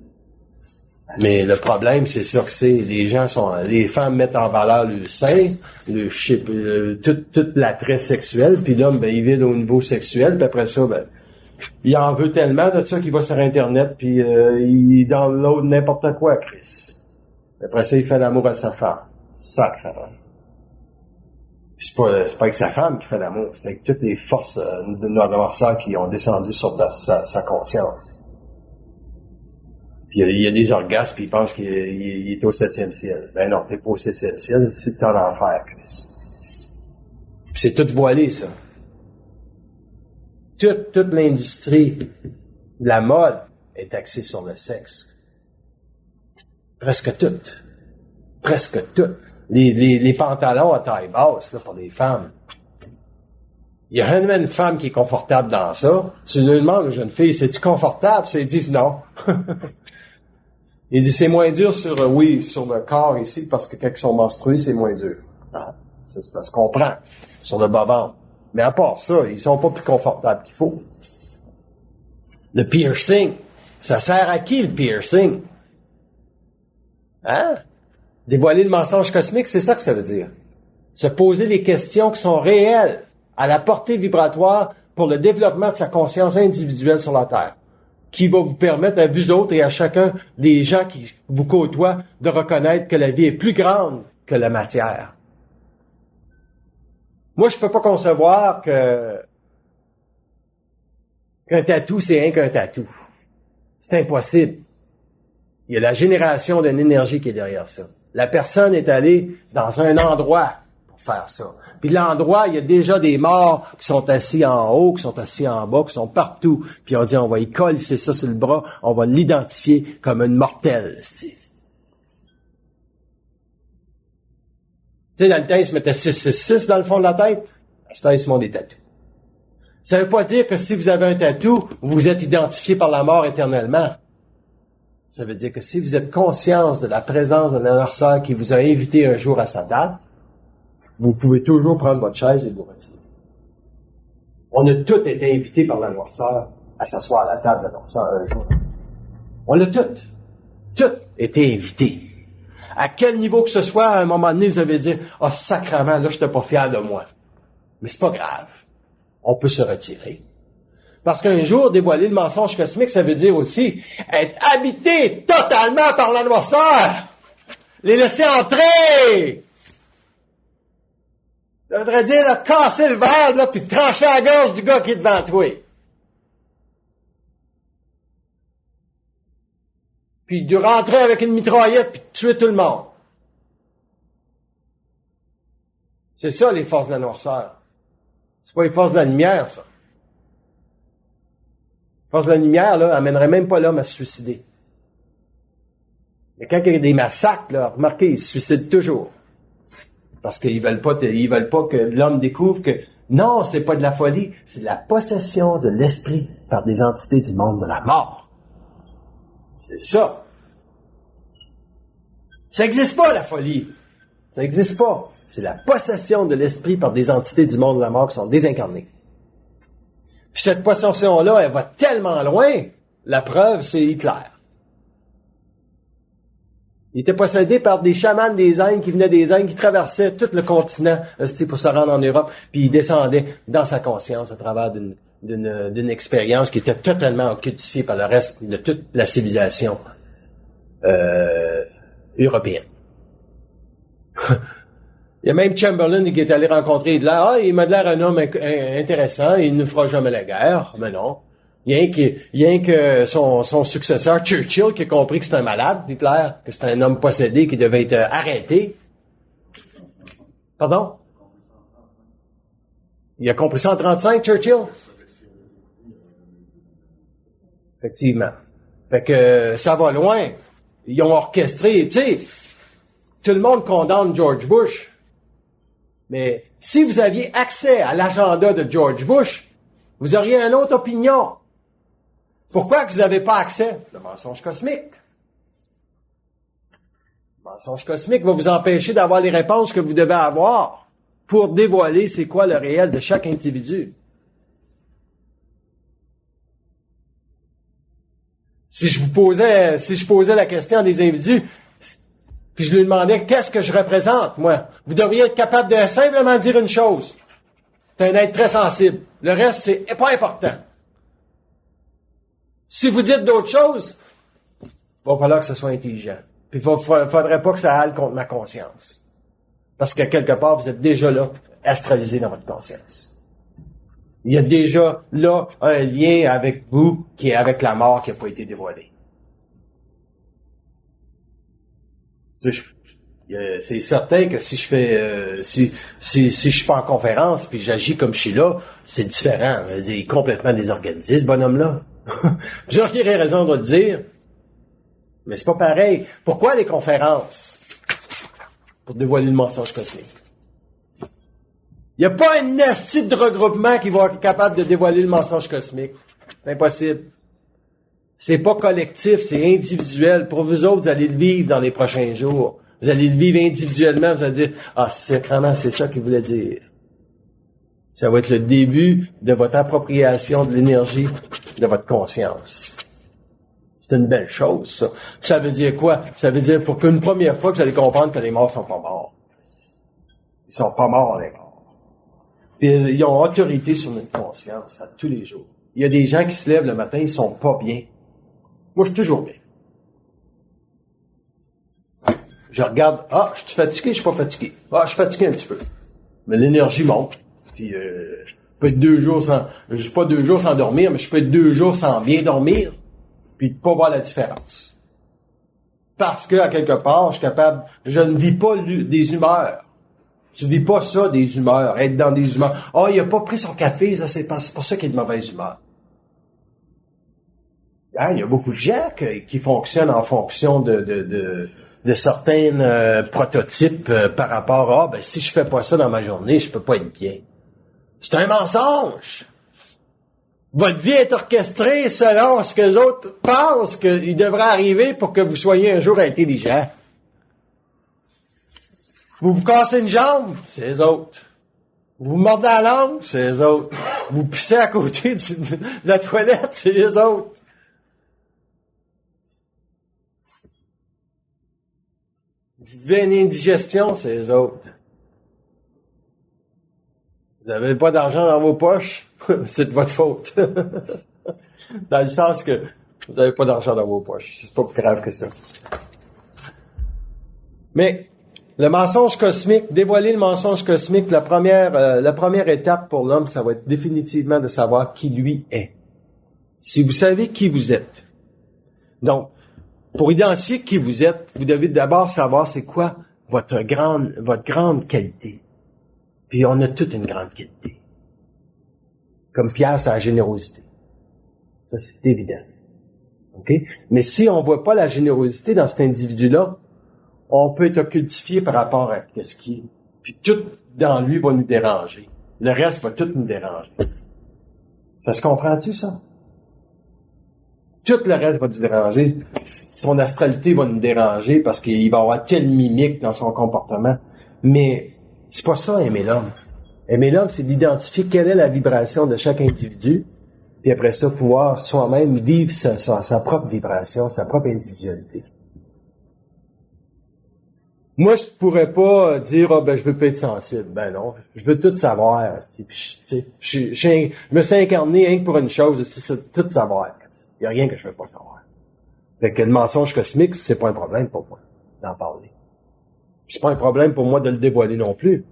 Mais le problème, c'est ça que c'est. Les femmes mettent en valeur le sein, tout l'attrait sexuel, puis l'homme, ben, il vide au niveau sexuel, puis après ça, ben, il en veut tellement de ça qu'il va sur Internet, puis il download n'importe quoi, Chris. Après ça, il fait l'amour à sa femme. Sacrément. C'est pas avec sa femme qu'il fait l'amour, c'est avec toutes les forces de notre adversaire qui ont descendu sur sa conscience. Puis il y a des orgasmes, puis il pense qu'il est au 7e ciel. Ben non, t'es pas au 7e ciel, c'est ton enfer, Chris. Puis c'est tout voilé, ça. Toute l'industrie de la mode est axée sur le sexe. Presque toute. Presque toute. Les pantalons à taille basse, là, pour les femmes. Il y a jamais une femme qui est confortable dans ça. Tu lui demandes aux jeunes filles, c'est-tu confortable? Ils disent non. Il dit, c'est moins dur sur le corps ici, parce que quand ils sont menstrués, c'est moins dur. Ah, ça se comprend. Sur le bas-ventre. Mais à part ça, ils sont pas plus confortables qu'il faut. Le piercing, ça sert à qui, le piercing? Hein? Dévoiler le mensonge cosmique, c'est ça que ça veut dire. Se poser les questions qui sont réelles, à la portée vibratoire pour le développement de sa conscience individuelle sur la Terre, qui va vous permettre à vous autres et à chacun des gens qui vous côtoient de reconnaître que la vie est plus grande que la matière. Moi, je peux pas concevoir qu'un tatou, c'est rien qu'un tatou. C'est impossible. Il y a la génération d'une énergie qui est derrière ça. La personne est allée dans un endroit pour faire ça. Puis l'endroit, il y a déjà des morts qui sont assis en haut, qui sont assis en bas, qui sont partout. Puis on dit, on va y coller ça sur le bras, on va l'identifier comme une mortelle. Tu sais, dans le temps, ils se mettaient 666 dans le fond de la tête. À ce temps, ils se font des tatous. Ça veut pas dire que si vous avez un tatou, vous êtes identifié par la mort éternellement. Ça veut dire que si vous êtes conscience de la présence d'un adversaire qui vous a invité un jour à sa date, vous pouvez toujours prendre votre chaise et vous retirer. On a tous été invités par la noirceur à s'asseoir à la table de la noirceur un jour. On a tous été invités. À quel niveau que ce soit, à un moment donné, vous avez dit, « Ah, sacrément, là, je n'étais pas fier de moi. » Mais c'est pas grave. On peut se retirer. Parce qu'un jour, dévoiler le mensonge cosmique, ça veut dire aussi être habité totalement par la noirceur. Les laisser entrer. Ça voudrait dire, là, casser le verre, là, puis trancher la gorge du gars qui est devant toi. Puis de rentrer avec une mitraillette, puis de tuer tout le monde. C'est ça, les forces de la noirceur. C'est pas les forces de la lumière, ça. Les forces de la lumière, là, amènerait même pas l'homme à se suicider. Mais quand il y a des massacres, là, remarquez, ils se suicident toujours. Parce qu'ils veulent pas que l'homme découvre que non, c'est pas de la folie, c'est de la possession de l'esprit par des entités du monde de la mort. C'est ça. Ça existe pas, la folie. Ça existe pas. C'est la possession de l'esprit par des entités du monde de la mort qui sont désincarnées. Puis cette possession-là, elle va tellement loin, la preuve, c'est Hitler. Il était possédé par des chamans des Indes qui venaient des Indes, qui traversaient tout le continent pour se rendre en Europe, puis il descendait dans sa conscience à travers d'une expérience qui était totalement occultifiée par le reste de toute la civilisation européenne. Il y a même Chamberlain qui est allé rencontrer Hitler. Ah, il m'a l'air un homme intéressant, il ne fera jamais la guerre. Mais non. Il y a que son successeur, Churchill, qui a compris que c'était un malade, Hitler, que c'était un homme possédé qui devait être arrêté. Pardon? Il a compris ça en 1935, Churchill? Effectivement. Fait que ça va loin. Ils ont orchestré, tu sais, tout le monde condamne George Bush. Mais si vous aviez accès à l'agenda de George Bush, vous auriez une autre opinion. Pourquoi que vous n'avez pas accès? Le mensonge cosmique. Le mensonge cosmique va vous empêcher d'avoir les réponses que vous devez avoir pour dévoiler c'est quoi le réel de chaque individu. Si je posais la question à des individus, puis je lui demandais qu'est-ce que je représente, moi, vous devriez être capable de simplement dire une chose. C'est un être très sensible. Le reste, c'est pas important. Si vous dites d'autres choses, il va falloir que ce soit intelligent. Puis il faudrait pas que ça aille contre ma conscience. Parce que quelque part, vous êtes déjà là, astralisé dans votre conscience. Il y a déjà là un lien avec vous qui est avec la mort qui n'a pas été dévoilé. C'est certain que si je fais si je suis pas en conférence puis j'agis comme je suis là, c'est différent. Il est complètement désorganisé, ce bonhomme-là. J'aurais raison de le dire. Mais c'est pas pareil. Pourquoi les conférences? Pour dévoiler le mensonge cosmique. Il n'y a pas un asti de regroupement qui va être capable de dévoiler le mensonge cosmique. C'est impossible. C'est pas collectif, c'est individuel. Pour vous autres, vous allez le vivre dans les prochains jours. Vous allez le vivre individuellement, vous allez dire, ah, c'est ça qu'il voulait dire. Ça va être le début de votre appropriation de l'énergie de votre conscience. C'est une belle chose, ça. Ça veut dire quoi? Ça veut dire pour qu'une première fois que vous allez comprendre que les morts sont pas morts. Ils sont pas morts, les morts. Puis ils ont autorité sur notre conscience à tous les jours. Il y a des gens qui se lèvent le matin, ils sont pas bien. Moi, je suis toujours bien. Je regarde, ah, je suis fatigué, je suis pas fatigué. Ah, je suis fatigué un petit peu. Mais l'énergie monte. Puis, je peux être 2 jours sans, je suis pas 2 jours sans dormir, mais je peux être 2 jours sans bien dormir, puis de pas voir la différence. Parce que, à quelque part, je suis capable, je ne vis pas des humeurs. Tu vis pas ça, des humeurs, être dans des humeurs. Ah, il a pas pris son café, ça, c'est pour ça qu'il est de mauvaise humeur. Hein, il y a beaucoup de gens qui fonctionnent en fonction de certains prototypes par rapport à ben si je fais pas ça dans ma journée, je peux pas être bien. C'est un mensonge. Votre vie est orchestrée selon ce que les autres pensent qu'il devrait arriver pour que vous soyez un jour intelligent. Vous vous cassez une jambe, c'est les autres. Vous vous mordez la langue, c'est les autres. Vous pissez à côté de la toilette, c'est les autres. Vous vivez une indigestion, c'est les autres. Vous n'avez pas d'argent dans vos poches, c'est de votre faute. Dans le sens que vous n'avez pas d'argent dans vos poches. C'est pas plus grave que ça. Mais le mensonge cosmique, dévoiler le mensonge cosmique, la première étape pour l'homme, ça va être définitivement de savoir qui lui est. Si vous savez qui vous êtes. Donc, pour identifier qui vous êtes, vous devez d'abord savoir c'est quoi votre grande qualité. Puis on a toute une grande qualité. Comme Pierre, c'est la générosité. Ça, c'est évident. OK? Mais si on voit pas la générosité dans cet individu-là, on peut être occultifié par rapport à ce qui est. Puis tout dans lui va nous déranger. Le reste va tout nous déranger. Ça se comprend-tu, ça? Tout le reste va nous déranger. Son astralité va nous déranger parce qu'il va avoir telle mimique dans son comportement. Mais c'est pas ça, aimer l'homme. Aimer l'homme, c'est d'identifier quelle est la vibration de chaque individu, puis après ça, pouvoir soi-même vivre sa propre vibration, sa propre individualité. Moi, je pourrais pas dire, je veux pas être sensible. Ben non, je veux tout savoir. Je me suis incarné rien que pour une chose, c'est tout savoir. Il y a rien que je veux pas savoir. Fait que le mensonge cosmique, c'est pas un problème pour moi d'en parler. C'est pas un problème pour moi de le dévoiler non plus.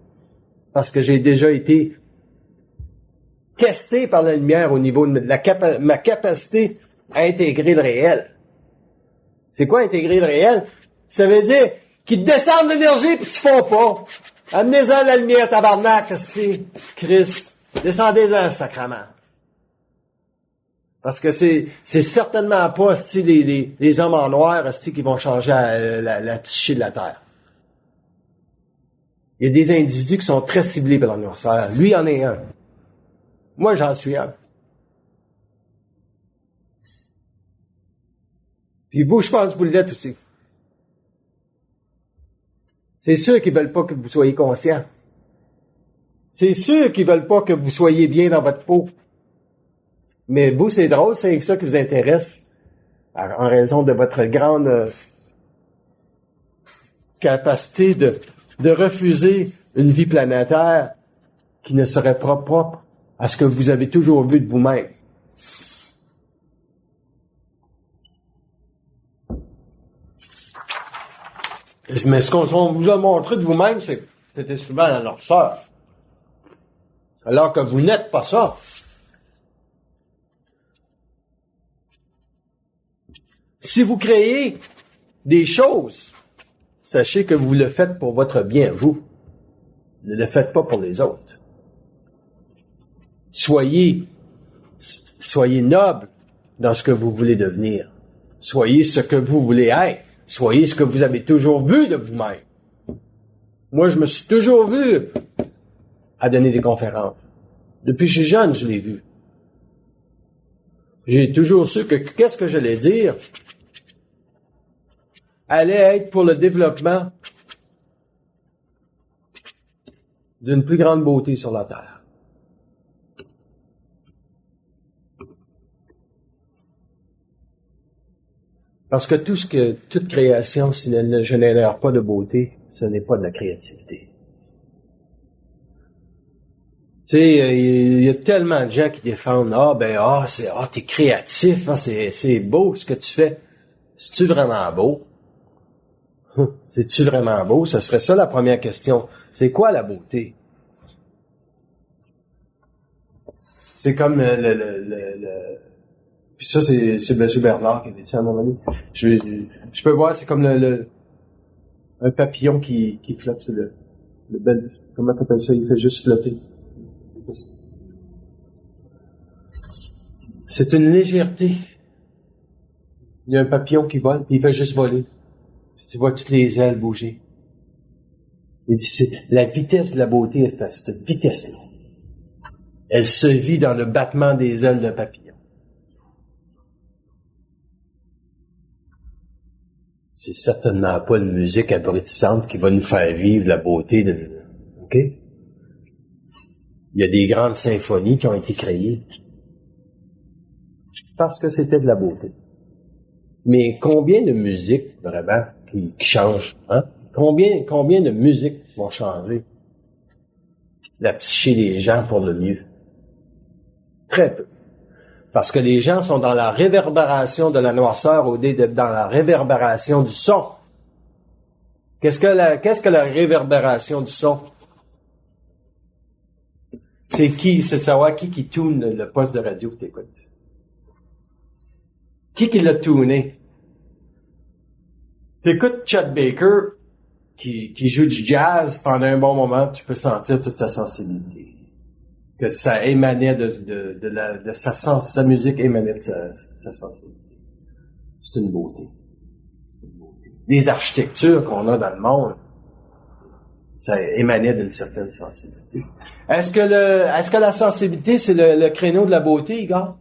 Parce que j'ai déjà été testé par la lumière au niveau de ma capacité à intégrer le réel. C'est quoi intégrer le réel? Ça veut dire qu'ils te descendent l'énergie puis tu fais pas. Amenez-en la lumière, tabarnak, c'est Chris. Descendez-en, sacrement. Parce que c'est certainement pas les hommes en noir qui vont changer la psyché de la Terre. Il y a des individus qui sont très ciblés par la noirceur. Lui en est un. Moi, j'en suis un. Puis vous, je pense que vous l'êtes aussi. C'est sûr qu'ils veulent pas que vous soyez conscient. C'est sûr qu'ils veulent pas que vous soyez bien dans votre peau. Mais vous, c'est drôle, c'est ça qui vous intéresse, en raison de votre grande capacité de refuser une vie planétaire qui ne serait pas propre à ce que vous avez toujours vu de vous-même. Mais ce qu'on vous a montré de vous-même, c'est que c'était souvent la noirceur. Alors que vous n'êtes pas ça. Si vous créez des choses, sachez que vous le faites pour votre bien, vous. Ne le faites pas pour les autres. Soyez noble dans ce que vous voulez devenir. Soyez ce que vous voulez être. Soyez ce que vous avez toujours vu de vous-même. Moi, je me suis toujours vu à donner des conférences. Depuis que je suis jeune, je l'ai vu. J'ai toujours su que qu'est-ce que j'allais dire allait être pour le développement d'une plus grande beauté sur la Terre. Parce que toute création, si elle ne génère pas de beauté, ce n'est pas de la créativité. Tu sais, il y a tellement de gens qui défendent, t'es créatif, c'est beau ce que tu fais. C'est-tu vraiment beau? C'est-tu vraiment beau? Ça serait ça la première question. C'est quoi la beauté? C'est comme puis ça, c'est M. Bernard qui a dit ça à un moment donné. Je peux voir, c'est comme un papillon qui flotte sur le bel, comment t'appelles ça? Il fait juste flotter. C'est une légèreté. Il y a un papillon qui vole, puis il fait juste voler. Tu vois toutes les ailes bouger. Il dit, la vitesse de la beauté est à cette vitesse-là. Elle se vit dans le battement des ailes d'un papillon. C'est certainement pas une musique abrutissante qui va nous faire vivre la beauté de... OK? Il y a des grandes symphonies qui ont été créées parce que c'était de la beauté. Mais combien de musiques, vraiment, qui changent, hein? Combien de musiques vont changer la psyché des gens pour le mieux? Très peu. Parce que les gens sont dans la réverbération de la noirceur au lieu d'être dans la réverbération du son. Qu'est-ce que la réverbération du son? C'est de savoir qui tune le poste de radio que t'écoutes. Qui l'a tuné? T'écoutes Chet Baker, qui joue du jazz pendant un bon moment, tu peux sentir toute sa sensibilité. Que ça émanait sa musique émanait de sa sensibilité. C'est une beauté. Les architectures qu'on a dans le monde, ça émanait d'une certaine sensibilité. Est-ce que la sensibilité, c'est le créneau de la beauté, Igor?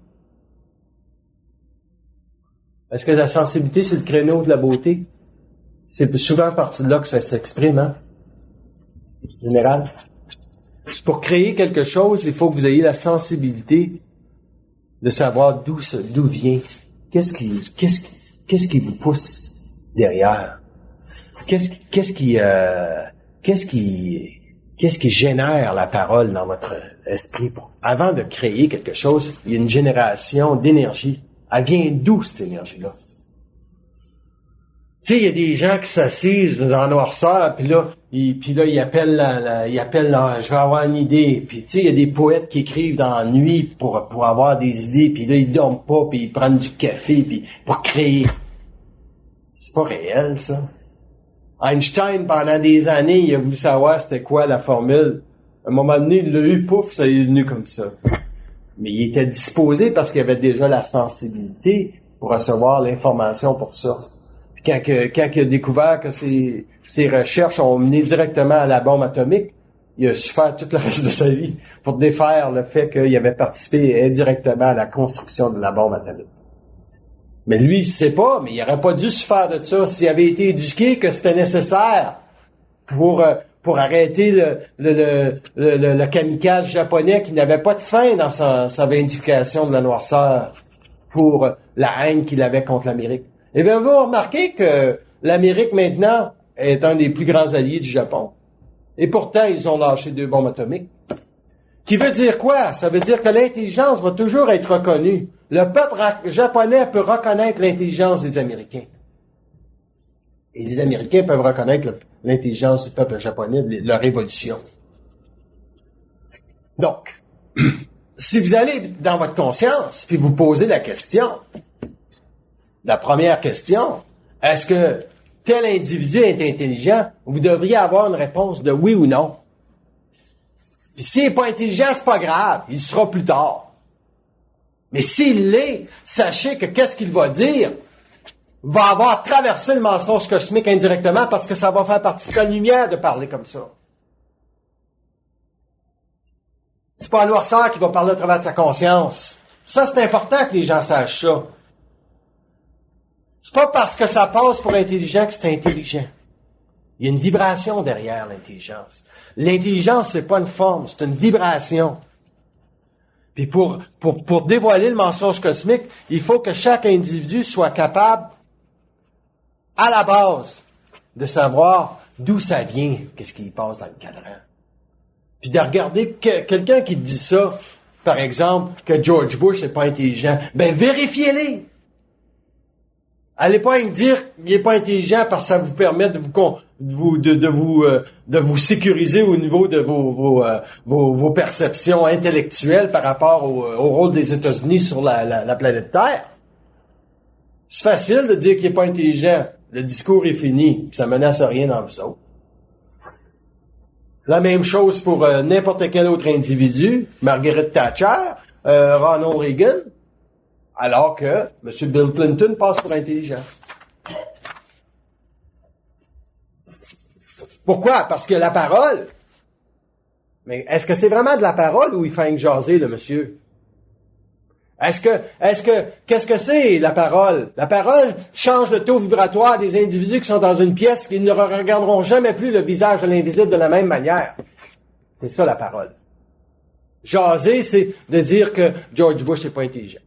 Est-ce que la sensibilité, c'est le créneau de la beauté? C'est souvent à partir de là que ça s'exprime, hein? En général. Pour créer quelque chose, il faut que vous ayez la sensibilité de savoir d'où vient. Qu'est-ce qui vous pousse derrière? Qu'est-ce qui génère la parole dans votre esprit? Avant de créer quelque chose, il y a une génération d'énergie. Elle vient d'où, cette énergie-là? Tu sais, il y a des gens qui s'assisent dans la noirceur, puis là, ils appellent je vais avoir une idée. Puis tu sais, il y a des poètes qui écrivent dans la nuit pour avoir des idées, puis là, ils dorment pas, puis ils prennent du café, puis pour créer. C'est pas réel, ça. Einstein, pendant des années, il a voulu savoir c'était quoi la formule. À un moment donné, il l'a eu, pouf, ça est venu comme ça. Mais il était disposé parce qu'il avait déjà la sensibilité pour recevoir l'information pour ça. Puis quand il a découvert que ses recherches ont mené directement à la bombe atomique, il a su faire tout le reste de sa vie pour défaire le fait qu'il avait participé indirectement à la construction de la bombe atomique. Mais lui, il sait pas, mais il aurait pas dû se faire de ça s'il avait été éduqué que c'était nécessaire pour arrêter le kamikaze japonais qui n'avait pas de fin dans sa vindication de la noirceur pour la haine qu'il avait contre l'Amérique. Eh bien, vous remarquez que l'Amérique, maintenant, est un des plus grands alliés du Japon. Et pourtant, ils ont lâché 2 bombes atomiques. Qui veut dire quoi? Ça veut dire que l'intelligence va toujours être reconnue. Le peuple japonais peut reconnaître l'intelligence des Américains. Et les Américains peuvent reconnaître l'intelligence du peuple japonais, leur évolution. Donc, si vous allez dans votre conscience, puis vous posez la question, la première question, est-ce que tel individu est intelligent? Vous devriez avoir une réponse de oui ou non. Puis s'il n'est pas intelligent, c'est pas grave, il sera plus tard. Mais s'il l'est, sachez que qu'est-ce qu'il va dire va avoir traversé le mensonge cosmique indirectement parce que ça va faire partie de sa lumière de parler comme ça. C'est pas un noirceur qui va parler à travers de sa conscience. Ça, c'est important que les gens sachent ça. C'est pas parce que ça passe pour intelligent que c'est intelligent. Il y a une vibration derrière l'intelligence. L'intelligence, c'est pas une forme, c'est une vibration. Puis pour dévoiler le mensonge cosmique, il faut que chaque individu soit capable, à la base, de savoir d'où ça vient, qu'est-ce qui passe dans le cadran. Puis de regarder quelqu'un qui dit ça, par exemple, que George Bush n'est pas intelligent, ben vérifiez-les. Allez pas me dire qu'il n'est pas intelligent parce que ça vous permet de vous sécuriser au niveau de vos perceptions intellectuelles par rapport au rôle des États-Unis sur la planète Terre. C'est facile de dire qu'il n'est pas intelligent. Le discours est fini. Ça menace rien dans vous autres. La même chose pour n'importe quel autre individu. Margaret Thatcher, Ronald Reagan. Alors que M. Bill Clinton passe pour intelligent. Pourquoi? Parce que la parole, mais est-ce que c'est vraiment de la parole ou il fait jaser, le monsieur? Qu'est-ce que c'est, la parole? La parole change le taux vibratoire des individus qui sont dans une pièce qui ne regarderont jamais plus le visage de l'invisible de la même manière. C'est ça, la parole. Jaser, c'est de dire que George Bush n'est pas intelligent.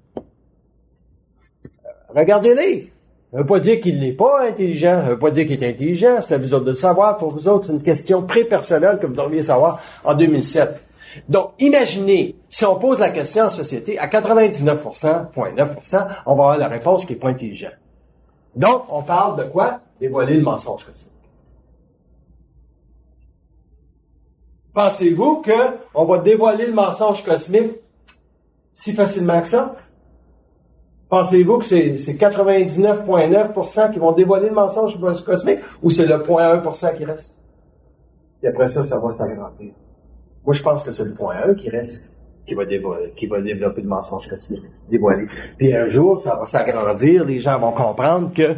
Regardez-les. Ça veut pas dire qu'il n'est pas intelligent. Ça veut pas dire qu'il est intelligent. C'est à vous autres de le savoir. Pour vous autres, c'est une question très-personnelle que vous devriez savoir en 2007. Donc, imaginez, si on pose la question en société, à 99%, on va avoir la réponse qui n'est pas intelligent. Donc, on parle de quoi? Dévoiler le mensonge cosmique. Pensez-vous qu'on va dévoiler le mensonge cosmique si facilement que ça? Pensez-vous que c'est 99,9% qui vont dévoiler le mensonge cosmique ou c'est le 0,1% qui reste? Et après ça, ça va s'agrandir. Moi, je pense que c'est le 0,1 qui reste. qui va développer le mensonge cosmique, dévoiler. Puis un jour, ça va s'agrandir, les gens vont comprendre que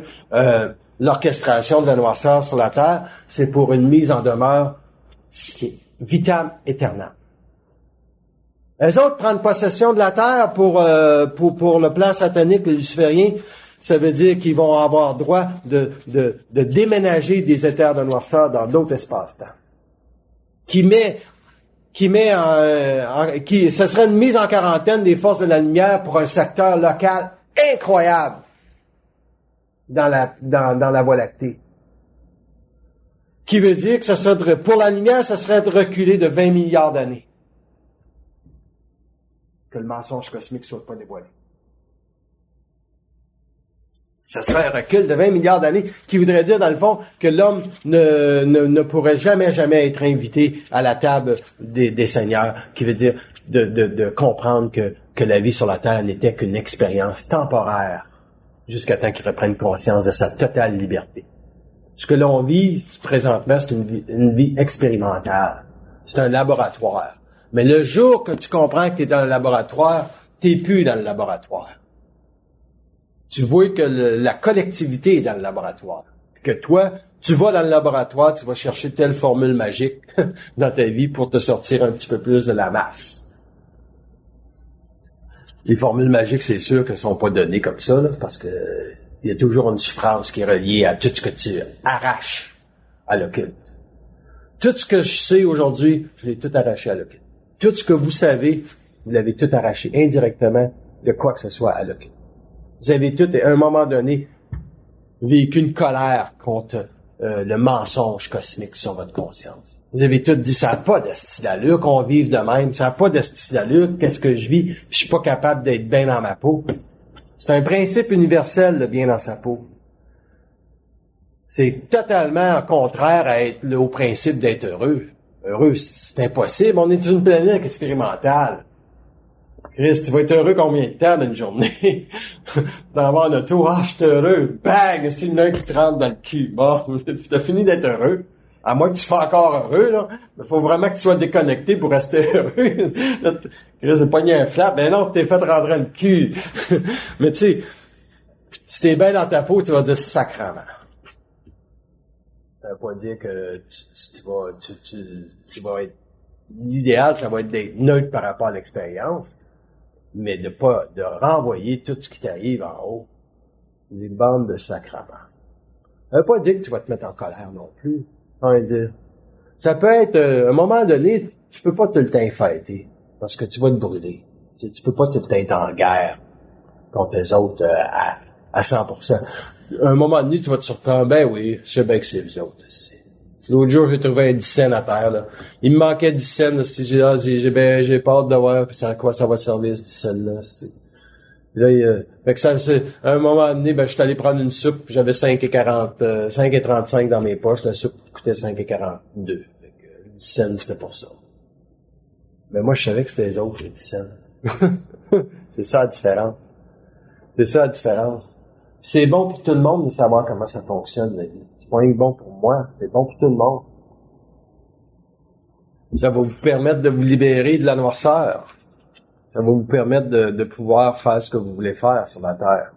l'orchestration de la noirceur sur la Terre, c'est pour une mise en demeure qui est vitam aeternam. Les autres prennent possession de la Terre pour le plan satanique et luciférien. Ça veut dire qu'ils vont avoir droit de déménager des éthers de noirceur dans d'autres espaces-temps. Ce serait une mise en quarantaine des forces de la lumière pour un secteur local incroyable dans la Voie lactée. Qui veut dire que pour la lumière, ça serait de reculer de 20 milliards d'années. Que le mensonge cosmique soit pas dévoilé. Ça serait un recul de 20 milliards d'années qui voudrait dire, dans le fond, que l'homme ne pourrait jamais être invité à la table des seigneurs, qui veut dire de comprendre que la vie sur la Terre n'était qu'une expérience temporaire jusqu'à temps qu'il reprenne conscience de sa totale liberté. Ce que l'on vit présentement, c'est une vie expérimentale. C'est un laboratoire. Mais le jour que tu comprends que tu es dans le laboratoire, tu n'es plus dans le laboratoire. Tu vois que la collectivité est dans le laboratoire. Que toi, tu vas dans le laboratoire, tu vas chercher telle formule magique dans ta vie pour te sortir un petit peu plus de la masse. Les formules magiques, c'est sûr qu'elles sont pas données comme ça, là, parce que il y a toujours une souffrance qui est reliée à tout ce que tu arraches à l'occulte. Tout ce que je sais aujourd'hui, je l'ai tout arraché à l'occulte. Tout ce que vous savez, vous l'avez tout arraché indirectement de quoi que ce soit à l'occulte. Vous avez tout, à un moment donné, vécu une colère contre le mensonge cosmique sur votre conscience. Vous avez tout dit, ça n'a pas de style d'allure qu'on vive de même, ça n'a pas de style d'allure, qu'est-ce que je vis, je suis pas capable d'être bien dans ma peau. C'est un principe universel, le bien dans sa peau. C'est totalement contraire au principe d'être heureux. Heureux, c'est impossible, on est une planète expérimentale. Chris, tu vas être heureux combien de temps d'une journée? D'avoir un auto, je suis heureux. Bang! C'est une qui te rentre dans le cul. Bon, t'as fini d'être heureux. À moins que tu sois encore heureux, là. Il faut vraiment que tu sois déconnecté pour rester heureux. Chris, j'ai pogné un flap. Ben non, t'es fait rentrer le cul. Mais tu sais, si t'es bien dans ta peau, tu vas dire sacrement. Ça veut pas dire que tu vas être... L'idéal, ça va être d'être neutre par rapport à l'expérience, mais de renvoyer tout ce qui t'arrive en haut. Des bandes de sacrement. Ça veut pas dire que tu vas te mettre en colère non plus. Ça peut être, à un moment donné, tu peux pas tout le temps fêter, parce que tu vas te brûler. Tu peux pas tout le temps être en guerre contre les autres à 100%. À un moment donné, tu vas te surprendre, ben oui, je sais bien que c'est les autres. L'autre jour, j'ai trouvé un 10 cents à terre, là. Il me manquait 10 cents, là. J'ai pas hâte de voir, puis à quoi ça va servir, ce 10 cents-là, là, fait que ça, à un moment donné, je suis allé prendre une soupe, j'avais 5,35 dans mes poches, la soupe coûtait 5,42. Fait que 10 cents, c'était pour ça. Mais moi, je savais que c'était les autres, les 10 cents. C'est ça la différence. C'est ça la différence. Puis c'est bon pour tout le monde de savoir comment ça fonctionne, la vie. C'est pas rien que bon pour moi, c'est bon pour tout le monde. Ça va vous permettre de vous libérer de la noirceur. Ça va vous permettre de pouvoir faire ce que vous voulez faire sur la Terre.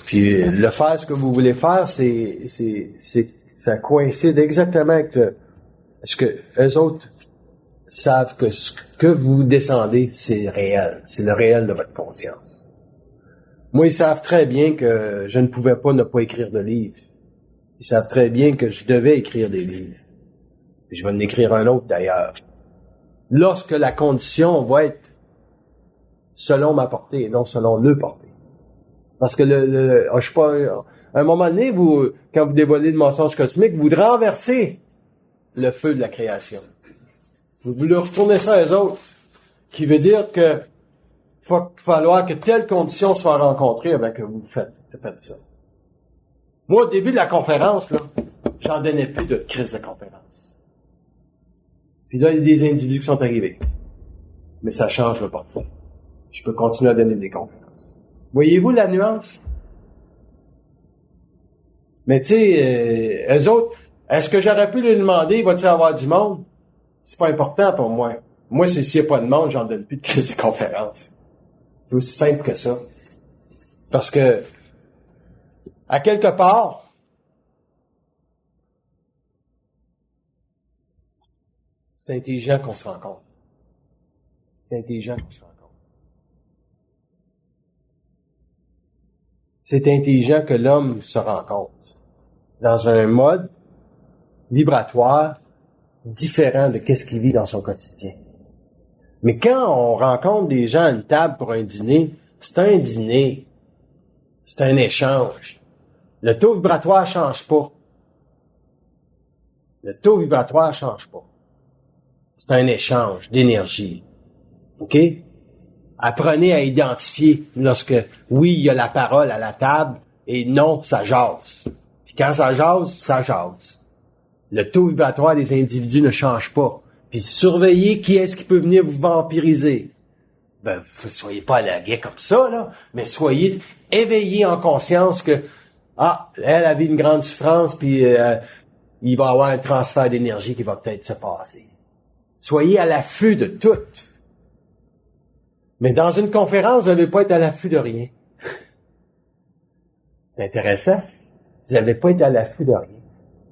Puis le faire ce que vous voulez faire, ça coïncide exactement avec ce que eux autres savent que ce que vous descendez, c'est réel. C'est le réel de votre conscience. Moi, ils savent très bien que je ne pouvais pas ne pas écrire de livres. Ils savent très bien que je devais écrire des livres. Et je vais en écrire un autre d'ailleurs. Lorsque la condition va être selon ma portée et non selon le portée. Parce que je sais pas, à un moment donné, quand vous dévoilez le mensonge cosmique, vous renversez le feu de la création. Vous le retournez ça à eux autres. Qui veut dire que va falloir que telle condition soit rencontrée avant que vous faites ça. Moi, au début de la conférence, là, j'en donnais plus de crise de conférence. Puis là, il y a des individus qui sont arrivés. Mais ça change le portrait. Je peux continuer à donner des conférences. Voyez-vous la nuance? Mais tu sais, eux autres, est-ce que j'aurais pu lui demander, va-t-il avoir du monde? C'est pas important pour moi. Moi, s'il n'y a pas de monde, j'en donne plus de crise de conférence. C'est aussi simple que ça. Parce que, à quelque part, c'est intelligent qu'on se rencontre. C'est intelligent qu'on se rencontre. C'est intelligent que l'homme se rencontre dans un mode vibratoire différent de qu'est-ce qu'il vit dans son quotidien. Mais quand on rencontre des gens à une table pour un dîner, c'est un dîner. C'est un échange. Le taux vibratoire change pas. Le taux vibratoire change pas. C'est un échange d'énergie. OK? Apprenez à identifier lorsque, oui, il y a la parole à la table, et non, ça jase. Puis quand ça jase. Le taux vibratoire des individus ne change pas. Puis surveillez qui est-ce qui peut venir vous vampiriser. Ben, soyez pas à la guet comme ça, là, mais soyez éveillés en conscience que, elle avait une grande souffrance, puis il va y avoir un transfert d'énergie qui va peut-être se passer. Soyez à l'affût de tout. Mais dans une conférence, vous n'allez pas être à l'affût de rien. C'est intéressant. Vous n'allez pas être à l'affût de rien.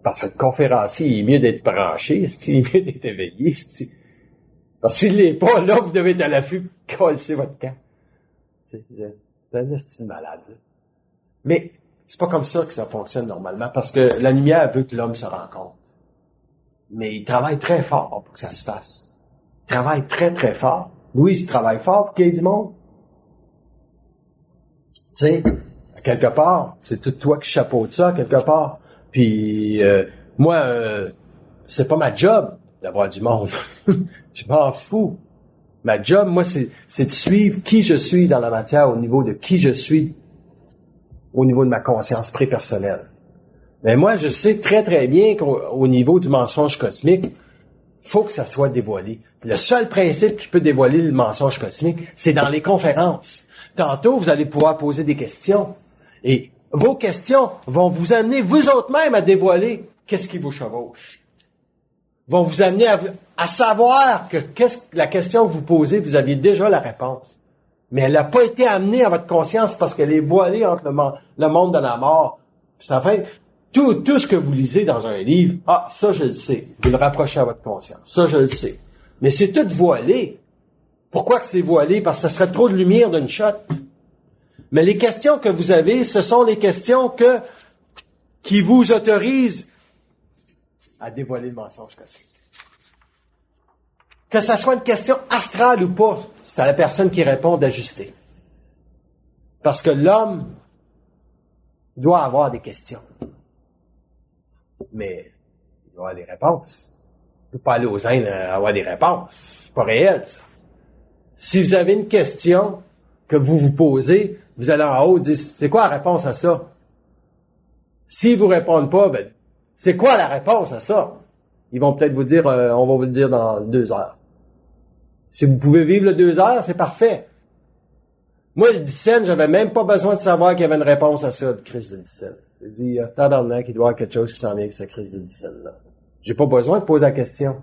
Parce que le conférencier, il est mieux d'être branché, il est mieux d'être éveillé. Parce que s'il l'est pas, là, vous devez être à l'affût, coller votre camp. C'est un style malade. Là. Mais c'est pas comme ça que ça fonctionne normalement, parce que la lumière veut que l'homme se rencontre. Mais il travaille très fort pour que ça se fasse. Il travaille très, très fort. Louis, il travaille fort pour qu'il y ait du monde. Tu sais, à quelque part, c'est tout toi qui chapeaute ça, quelque part. Puis, moi, c'est pas ma job d'avoir du monde. Je m'en fous. Ma job, moi, c'est de suivre qui je suis dans la matière au niveau de qui je suis, au niveau de ma conscience prépersonnelle. Mais moi, je sais très, très bien qu'au niveau du mensonge cosmique, faut que ça soit dévoilé. Le seul principe qui peut dévoiler le mensonge cosmique, c'est dans les conférences. Tantôt, vous allez pouvoir poser des questions. Et vos questions vont vous amener vous autres mêmes à dévoiler qu'est-ce qui vous chevauche. Vont vous amener à savoir que la question que vous posez, vous aviez déjà la réponse. Mais elle n'a pas été amenée à votre conscience parce qu'elle est voilée entre le monde de la mort. Puis ça fait tout ce que vous lisez dans un livre, ça je le sais. Vous le rapprochez à votre conscience. Ça je le sais. Mais c'est tout voilé. Pourquoi que c'est voilé? Parce que ça serait trop de lumière d'une shot. Mais les questions que vous avez, ce sont les questions qui vous autorisent à dévoiler le mensonge cosmique. Que ça soit une question astrale ou pas, c'est à la personne qui répond d'ajuster. Parce que l'homme doit avoir des questions. Mais il doit avoir des réponses. Il ne peut pas aller aux Indes avoir des réponses. C'est pas réel, ça. Si vous avez une question que vous vous posez, vous allez en haut dire, c'est quoi la réponse à ça? S'ils vous répondent pas, c'est quoi la réponse à ça? Ils vont peut-être vous dire, on va vous le dire dans 2 heures. Si vous pouvez vivre le 2 heures, c'est parfait. Moi, le dixaine, j'avais même pas besoin de savoir qu'il y avait une réponse à ça, de crise de dixaine. J'ai dit, tabarnak, il doit y avoir quelque chose qui s'en vient avec cette crise de dixaine-là. J'ai pas besoin de poser la question.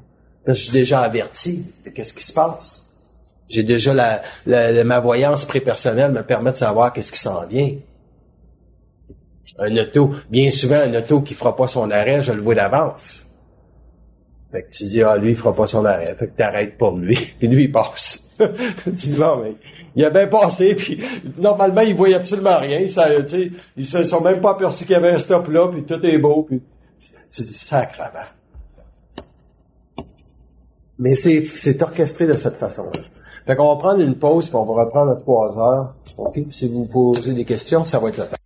Parce que je suis déjà averti de qu'est-ce qui se passe. J'ai déjà ma voyance prépersonnelle me permet de savoir qu'est-ce qui s'en vient. Bien souvent, un auto qui fera pas son arrêt, je le vois d'avance. Fait que tu dis, lui, il fera pas son arrêt. Fait que t'arrêtes pour lui. Puis lui, il passe. Tu dis, non, mais il a bien passé, puis normalement, il voyait absolument rien. Ça, ils se sont même pas aperçus qu'il y avait un stop là, puis tout est beau, puis c'est sacrément. Mais c'est orchestré de cette façon-là. Fait qu'on va prendre une pause, puis on va reprendre à 3 heures. OK? Puis si vous posez des questions, ça va être le temps.